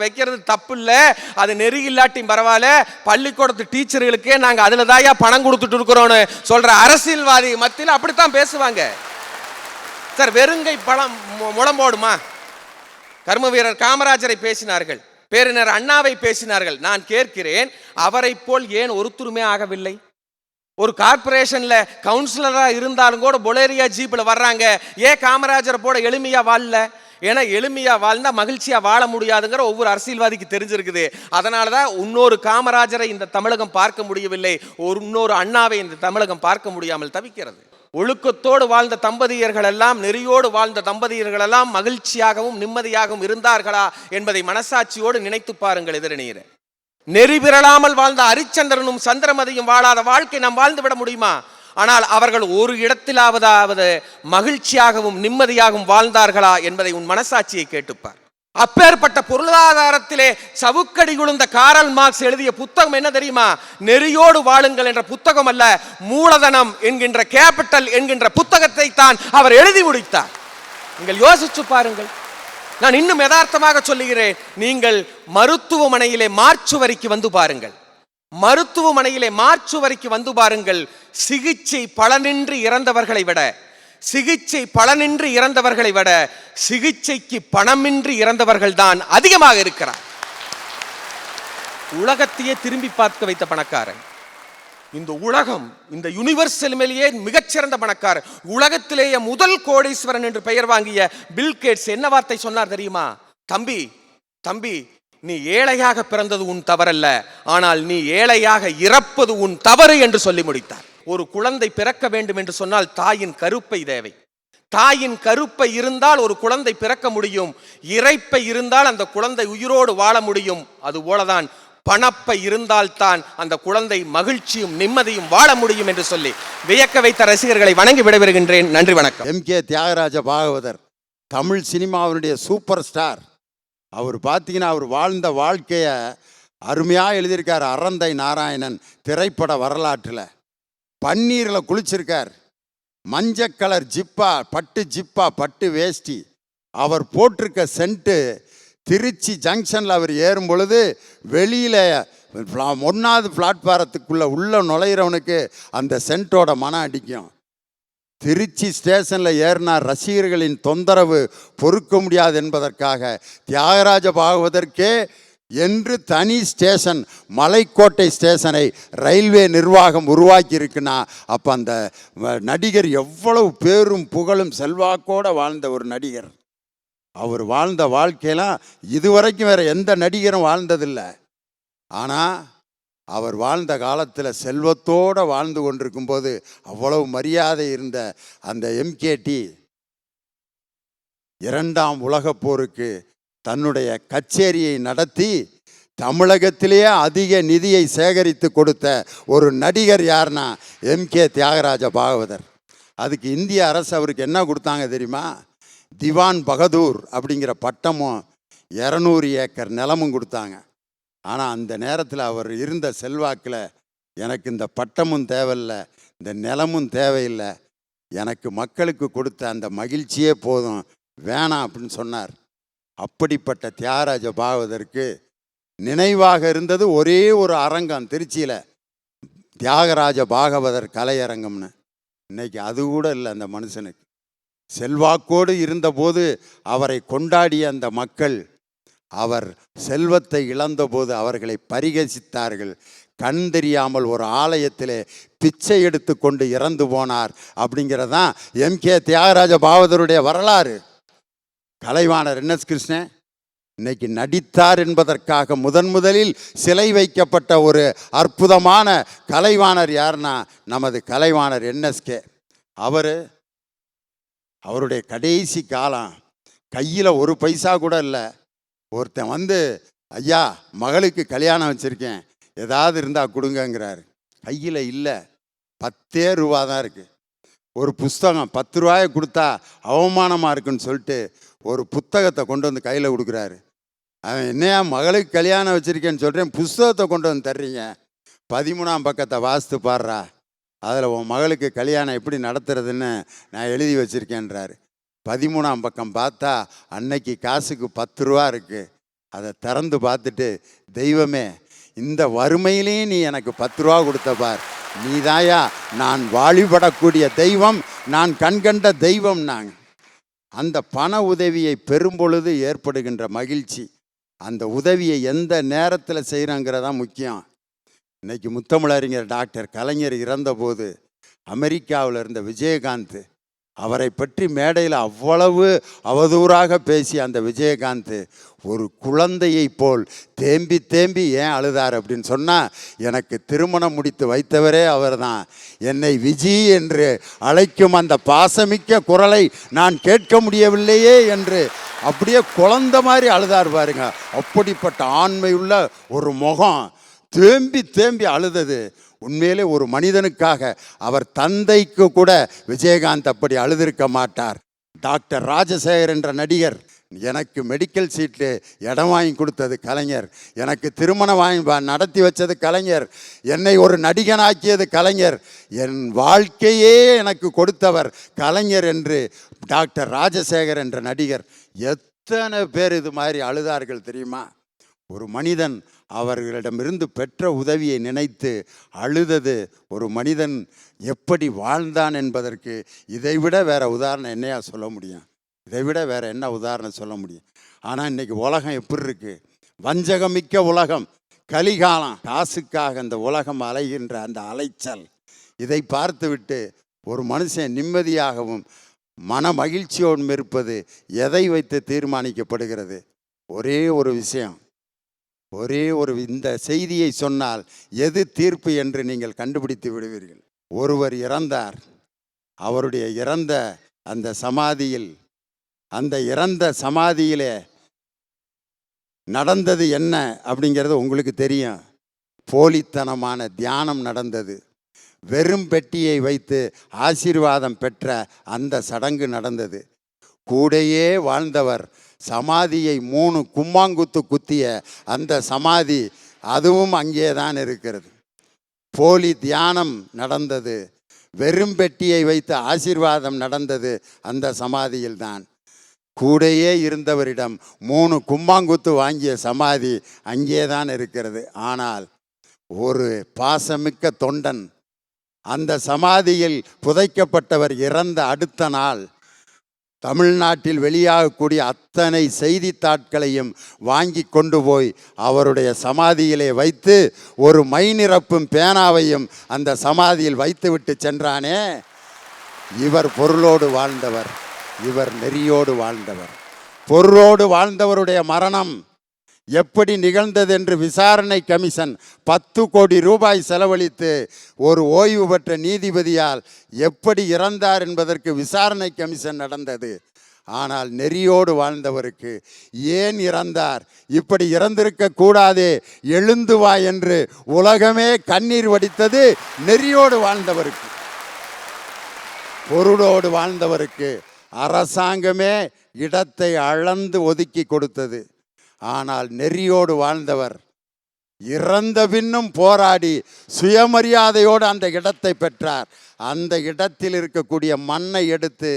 வைக்கிறது தப்பு இல்லை, அது நெறி இல்லாட்டியும் பரவாயில்ல, பள்ளிக்கூடத்து டீச்சர்களுக்கே நாங்கள் அதில் தாயா பணம் கொடுத்துட்டு இருக்கிறோன்னு சொல்ற அரசியல்வாதி மத்தியில் அப்படித்தான் பேசுவாங்க சார். வெறுங்கை பணம் முழம்போடுமா? கர்ம வீரர் காமராஜரை பேசினார்கள், பேரினர் அண்ணாவை பேசினார்கள். நான் கேட்கிறேன், அவரை போல் ஏன் ஒருத்தருமே ஆகவில்லை? ஒரு கார்பரேஷன்ல கவுன்சிலரா இருந்தாலும் கூட பொலேரியா ஜீப்ல வர்றாங்க, ஏன் காமராஜரை போட எளிமையா வாழல? ஏன்னா எளிமையா வாழ்ந்தா மகிழ்ச்சியா வாழ முடியாதுங்கிற ஒவ்வொரு அரசியல்வாதிக்கு தெரிஞ்சிருக்குது. அதனாலதான் இன்னொரு காமராஜரை இந்த தமிழகம் பார்க்க முடியவில்லை, இன்னொரு அண்ணாவை இந்த தமிழகம் பார்க்க முடியாமல் தவிக்கிறது. ஒழுக்கத்தோடு வாழ்ந்த தம்பதியர்கள் எல்லாம், நெறியோடு வாழ்ந்த தம்பதியர்கள் எல்லாம் மகிழ்ச்சியாகவும் நிம்மதியாகவும் இருந்தார்களா என்பதை மனசாட்சியோடு நினைத்து பாருங்கள். எதிரணியரே, நெறி பிறழாமல் வாழ்ந்த ஹரிச்சந்திரனும் சந்திரமதியும் வாழாத வாழ்க்கை நாம் வாழ்ந்து விட முடியுமா? ஆனால் அவர்கள் ஒரு இடத்திலாவது மகிழ்ச்சியாகவும் நிம்மதியாகவும் வாழ்ந்தார்களா என்பதை உன் மனசாட்சியை கேட்டுப்பார். அப்பேற்பட்ட பொருளாதாரத்திலே சவுக்கடி குழுந்த காரல் மார்க்ஸ் எழுதிய புத்தகம் என்ன தெரியுமா? நெறியோடு வாழுங்கள் என்ற புத்தகம் அல்ல, மூலதனம் என்கின்ற கேபிட்டல் என்கின்ற புத்தகத்தை தான் அவர் எழுதி முடித்தார். நீங்கள் யோசிச்சு பாருங்கள். நான் இன்னும் யதார்த்தமாக சொல்லுகிறேன், நீங்கள் மருத்துவமனையிலே மார்ச்சுவரிக்கு வந்து பாருங்கள், மருத்துவமனையிலே மார்ச்சுவரிக்கு வந்து பாருங்கள். சிகிச்சை பலனின்றி இறந்தவர்களை விட சிகிச்சைக்கு பணமின்றி இறந்தவர்கள் தான் அதிகமாக இருக்கிறார். உலகத்தையே திரும்பி பார்க்க வைத்த பணக்காரன் இந்த உலகம், இந்த யூனிவர்சல் மேலேயே மிகச்சிறந்த பணக்காரர், உலகத்திலேயே முதல் கோடீஸ்வரன் என்று பெயர் வாங்கிய பில் கேட்ஸ் என்ன வார்த்தை சொன்னார் தெரியுமா? தம்பி, நீ ஏழையாக பிறந்தது உன் தவறல்ல, ஆனால் நீ ஏழையாக இறப்பது உன் தவறு என்று சொல்லி முடித்தார். ஒரு குழந்தை பிறக்க வேண்டும் என்று சொன்னால் தாயின் கருப்பை தேவை. தாயின் கருப்பை இருந்தால் ஒரு குழந்தை பிறக்க முடியும், இறைப்பை இருந்தால் அந்த குழந்தை உயிரோடு வாழ முடியும். அதுபோலதான் பணப்பை இருந்தால்தான் அந்த குழந்தை மகிழ்ச்சியும் நிம்மதியும் வாழ முடியும் என்று சொல்லி வியக்க வைத்த ரசிகர்களை வணங்கி விடைபெறுகின்றேன். நன்றி, வணக்கம்.
எம்.கே. தியாகராஜ பாகவதர் தமிழ் சினிமாவினுடைய சூப்பர் ஸ்டார். அவர் பார்த்தீங்கன்னா அவர் வாழ்ந்த வாழ்க்கையை அருமையாக எழுதியிருக்கார். அறந்தை நாராயணன் திரைப்பட வரலாற்றில் பன்னீரில் குளிச்சிருக்கார், மஞ்சள் கலர் ஜிப்பா, பட்டு வேஷ்டி, அவர் போட்டிருக்க சென்ட்டு திருச்சி ஜங்ஷனில் அவர் ஏறும் பொழுது வெளியில் 1வது பிளாட்பாரத்துக்குள்ளே உள்ள நுழையிறவனுக்கு அந்த சென்ட்டோட மனம் அடிக்கும். திருச்சி ஸ்டேஷனில் ஏறினார். ரசிகர்களின் தொந்தரவு பொறுக்க முடியாது என்பதற்காக தியாகராஜ பாகவதற்கே என்று தனி ஸ்டேஷன், மலைக்கோட்டை ஸ்டேஷனை ரயில்வே நிர்வாகம் உருவாக்கி இருக்குன்னா அப்போ அந்த நடிகர் எவ்வளவு பேரும் புகழும் செல்வாக்கோடு வாழ்ந்த ஒரு நடிகர். அவர் வாழ்ந்த வாழ்க்கையெல்லாம் இதுவரைக்கும் வேறு எந்த நடிகரும் வாழ்ந்ததில்லை. ஆனால் அவர் வாழ்ந்த காலத்தில் செல்வத்தோடு வாழ்ந்து கொண்டிருக்கும்போது அவ்வளவு மரியாதை இருந்த அந்த எம்கேடி 2ஆம் உலகப் போருக்கு தன்னுடைய கச்சேரியை நடத்தி தமிழகத்திலேயே அதிக நிதியை சேகரித்து கொடுத்த ஒரு நடிகர் யாருன்னா எம்கே தியாகராஜ பாகவதர். அதுக்கு இந்திய அரசு அவருக்கு என்ன கொடுத்தாங்க தெரியுமா? திவான் பகதூர் அப்படிங்கிற பட்டமும் 200 ஏக்கர் நிலமும் கொடுத்தாங்க. ஆனால் அந்த நேரத்தில் அவர் இருந்த செல்வாக்கில் எனக்கு இந்த பட்டமும் தேவையில்லை, இந்த நிலமும் தேவையில்லை, எனக்கு மக்களுக்கு கொடுத்த அந்த மகிழ்ச்சியே போதும், வேணாம் அப்படின்னு சொன்னார். அப்படிப்பட்ட தியாகராஜ பாகவதற்கு நினைவாக இருந்தது ஒரே ஒரு அரங்கம் திருச்சியில், தியாகராஜ பாகவதர் கலையரங்கம்னு. இன்னைக்கு அது கூட இல்லை அந்த மனுஷனுக்கு. செல்வாக்கோடு இருந்தபோது அவரை கொண்டாடிய அந்த மக்கள் அவர் செல்வத்தை இழந்தபோது அவர்களை பரிகசித்தார்கள். கண் தெரியாமல் ஒரு ஆலயத்திலே பிச்சை எடுத்து கொண்டு இறந்து போனார். அப்படிங்கிறதான் எம்கே தியாகராஜ பாகவதருடைய வரலாறு. கலைவாணர் என்எஸ் கிருஷ்ணன் இன்னைக்கு நடித்தார் என்பதற்காக முதலில் சிலை வைக்கப்பட்ட ஒரு அற்புதமான கலைவாணர் யாருன்னா நமது கலைவாணர் என்எஸ்கே. அவருடைய கடைசி காலம் கையில் ஒரு பைசா கூட இல்லை. ஒருத்தன் வந்து ஐயா மகளுக்கு கல்யாணம் வச்சுருக்கேன், ஏதாவது இருந்தால் கொடுங்கங்கிறாரு. கையில் இல்லை, 10 ரூபா தான் இருக்குது. ஒரு புஸ்தகம் 10 ரூபாயை கொடுத்தா அவமானமாக இருக்குன்னு சொல்லிட்டு ஒரு புத்தகத்தை கொண்டு வந்து கையில் கொடுக்குறாரு. அவன் என்னையா மகளுக்கு கல்யாணம் வச்சுருக்கேன்னு சொல்கிறேன், புஸ்தகத்தை கொண்டு வந்து தர்றீங்க, 13ஆம் பக்கத்தை வாசித்து பாடுறா, அதில் உன் மகளுக்கு கல்யாணம் எப்படி நடத்துறதுன்னு நான் எழுதி வச்சுருக்கேன்றாரு. 13ஆம் பக்கம் பார்த்தா அன்னைக்கு காசுக்கு 10 ரூபா இருக்குது. அதை திறந்து பார்த்துட்டு, தெய்வமே இந்த வறுமையிலேயும் நீ எனக்கு 10 ரூபா கொடுத்த பார், நீதாயா நான் வழிபடக்கூடிய தெய்வம், நான் கண்கண்ட தெய்வம். நாங்கள் அந்த பண உதவியை பெறும்பொழுது ஏற்படுகின்ற மகிழ்ச்சி, அந்த உதவியை எந்த நேரத்தில் செய்கிறோங்கிறதான் முக்கியம். இன்னைக்கு முத்தமிழறிஞர் டாக்டர் கலைஞர் இறந்தபோது அமெரிக்காவில் இருந்த விஜயகாந்த், அவரை பற்றி மேடையில் அவ்வளவு அவதூறாக பேசி அந்த விஜயகாந்த் ஒரு குழந்தையை போல் தேம்பி தேம்பி ஏன் அழுதார் அப்படின்னு சொன்னால், எனக்கு திருமணம் முடித்து வைத்தவரே அவர்தான், என்னை விஜி என்று அழைக்கும் அந்த பாசமிக்க குரலை நான் கேட்க முடியவில்லையே என்று அப்படியே குழந்தை மாதிரி அழுதார் பாருங்க. அப்படிப்பட்ட ஆண்மையுள்ள ஒரு முகம் தேம்பி தேம்பி அழுதது. உண்மையிலே ஒரு மனிதனுக்காக, அவர் தந்தைக்கு கூட விஜயகாந்த் அப்படி அழுதிருக்க மாட்டார். டாக்டர் ராஜசேகர் என்ற நடிகர் எனக்கு மெடிக்கல் சீட்டு இடம் வாங்கி கொடுத்தது கலைஞர், எனக்கு திருமணம் நடத்தி வச்சது கலைஞர், என்னை ஒரு நடிகனாக்கியது கலைஞர், என் வாழ்க்கையே எனக்கு கொடுத்தவர் கலைஞர் என்று டாக்டர் ராஜசேகர் என்ற நடிகர். எத்தனை பேர் இது மாதிரி அழுதார்கள் தெரியுமா? ஒரு மனிதன் அவர்களிடமிருந்து பெற்ற உதவியை நினைத்து அழுதது. ஒரு மனிதன் எப்படி வாழ்ந்தான் என்பதற்கு இதைவிட வேற உதாரணம் என்னையா சொல்ல முடியும்? இதைவிட வேற என்ன உதாரணம் சொல்ல முடியும்? ஆனால் இன்னைக்கு உலகம் எப்படி இருக்கு? வஞ்சகமிக்க உலகம், கலிகாலம், காசுக்காக அந்த உலகம் அலைகின்ற அந்த அலைச்சல், இதை பார்த்துவிட்டு ஒரு மனுஷன் நிம்மதியாகவும் மன மகிழ்ச்சியோடும் இருப்பது எதை வைத்து தீர்மானிக்கப்படுகிறது? ஒரே ஒரு விஷயம், இந்த செய்தியை சொன்னால் எது தீர்ப்பு என்று நீங்கள் கண்டுபிடித்து விடுவீர்கள். ஒருவர் இறந்தார், அவருடைய இறந்த அந்த சமாதியிலே நடந்தது என்ன அப்படிங்கிறது உங்களுக்கு தெரியும். போலித்தனமான தியானம் நடந்தது. வெறும் பெட்டியை வைத்து ஆசீர்வாதம் பெற்ற அந்த சடங்கு நடந்தது. கூடையே வாழ்ந்தவர் சமாதியை 3 கும்மாங்குத்து குத்திய அந்த சமாதி, அதுவும் அங்கே தான் இருக்கிறது. போலி தியானம் நடந்தது, வெறும் பெட்டியை வைத்து ஆசீர்வாதம் நடந்தது அந்த சமாதியில் தான். கூடையே இருந்தவரிடம் 3 கும்மாங்குத்து வாங்கிய சமாதி அங்கே தான் இருக்கிறது. ஆனால் ஒரு பாசமிக்க தொண்டன் அந்த சமாதியில் புதைக்கப்பட்டவர் இறந்த அடுத்த நாள் தமிழ்நாட்டில் வெளியாகக்கூடிய அத்தனை செய்தித்தாட்களையும் வாங்கி கொண்டு போய் அவருடைய சமாதியிலே வைத்து ஒரு மை நிரப்பும் பேனாவையும் அந்த சமாதியில் வைத்துவிட்டு சென்றானே. இவர் பொருளோடு வாழ்ந்தவர், இவர் நெறியோடு வாழ்ந்தவர். பொருளோடு வாழ்ந்தவருடைய மரணம் எப்படி நிகழ்ந்தது என்று விசாரணை கமிஷன் 10 கோடி ரூபாய் செலவழித்து ஒரு ஓய்வு பெற்ற நீதிபதியால் எப்படி இறந்தார் என்பதற்கு விசாரணை கமிஷன் நடந்தது. ஆனால் நெறியோடு வாழ்ந்தவருக்கு ஏன் இறந்தார், இப்படி இறந்திருக்க கூடாதே, எழுந்து வா என்று உலகமே கண்ணீர் வடித்தது நெறியோடு வாழ்ந்தவருக்கு. பொருளோடு வாழ்ந்தவருக்கு அரசாங்கமே இடத்தை அளந்து ஒதுக்கி கொடுத்தது. ஆனால் நெறியோடு வாழ்ந்தவர் இறந்த பின்னும் போராடி சுயமரியாதையோடு அந்த இடத்தை பெற்றார். அந்த இடத்தில் இருக்கக்கூடிய மண்ணை எடுத்து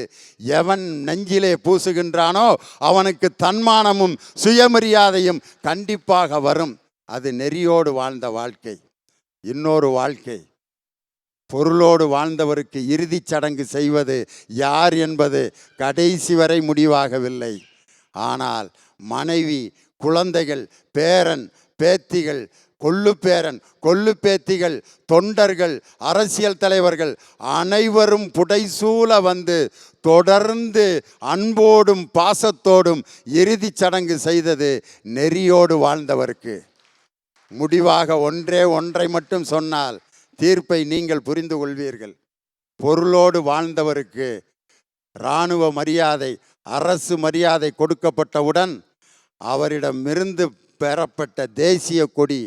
எவன் நெஞ்சிலே பூசுகின்றானோ அவனுக்கு தன்மானமும் சுயமரியாதையும் கண்டிப்பாக வரும். அது நெறியோடு வாழ்ந்த வாழ்க்கை. இன்னொரு வாழ்க்கை, பொருளோடு வாழ்ந்தவருக்கு இறுதிச் சடங்கு செய்வது யார் என்பது கடைசி வரை முடிவாகவில்லை. ஆனால் மனைவி, குழந்தைகள், பேரன், பேத்திகள், கொள்ளுப்பேரன், கொள்ளுப்பேத்திகள், தொண்டர்கள், அரசியல் தலைவர்கள் அனைவரும் புடைசூழ வந்து தொடர்ந்து அன்போடும் பாசத்தோடும் இறுதிச் சடங்கு செய்தது நெறியோடு வாழ்ந்தவருக்கு. முடிவாக ஒன்றை மட்டும் சொன்னால் தீர்ப்பை நீங்கள் புரிந்து கொள்வீர்கள். பொருளோடு வாழ்ந்தவருக்கு இராணுவ மரியாதை, அரசு மரியாதை கொடுக்கப்பட்டவுடன் அவரிடமிருந்து பெறப்பட்ட தேசிய கொடி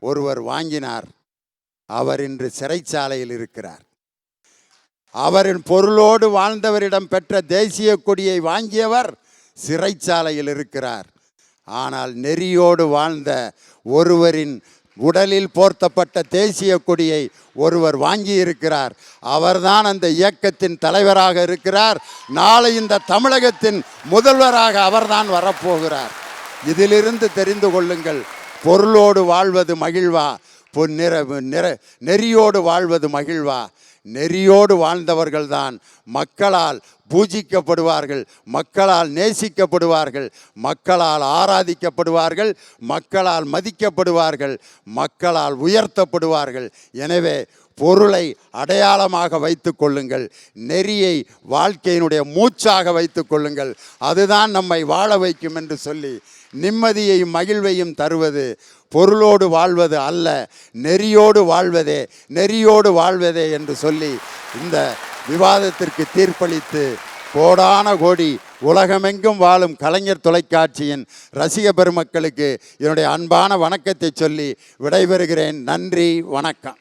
ஒருவர் வாங்கினார். அவர் இன்று சிறைச்சாலையில் இருக்கிறார். அவரின் பொருளோடு வாழ்ந்தவரிடம் பெற்ற தேசிய கொடியை வாங்கியவர் சிறைச்சாலையில் இருக்கிறார். ஆனால் நெறியோடு வாழ்ந்த ஒருவரின் உடலில் போர்த்தப்பட்ட தேசிய கொடியை ஒருவர் வாங்கி இருக்கிறார். அவர்தான் அந்த இயக்கத்தின் தலைவராக இருக்கிறார். நாளை இந்த தமிழகத்தின் முதல்வராக அவர்தான் வரப்போகிறார். இதிலிருந்து தெரிந்து கொள்ளுங்கள், பொருளோடு வாழ்வது மகிழ்வா, நெறியோடு வாழ்வது மகிழ்வா. நெறியோடு வாழ்ந்தவர்கள்தான் மக்களால் பூஜிக்கப்படுவார்கள், மக்களால் நேசிக்கப்படுவார்கள், மக்களால் ஆராதிக்கப்படுவார்கள், மக்களால் மதிக்கப்படுவார்கள், மக்களால் உயர்த்தப்படுவார்கள். எனவே பொருளை அடையாளமாக வைத்து கொள்ளுங்கள், நெறியை வாழ்க்கையினுடைய மூச்சாக வைத்து கொள்ளுங்கள். அதுதான் நம்மை வாழ வைக்கும் என்று சொல்லி நிம்மதியையும் மகிழ்வையும் தருவது பொருளோடு வாழ்வது அல்ல, நெறியோடு வாழ்வதே, நெறியோடு வாழ்வதே என்று சொல்லி இந்த விவாதத்திற்கு தீர்ப்பளித்து கோடான கோடி உலகமெங்கும் வாழும் கலைஞர் தொலைக்காட்சியின் ரசிக பெருமக்களுக்கு என்னுடைய அன்பான வணக்கத்தை சொல்லி விடைபெறுகிறேன். நன்றி, வணக்கம்.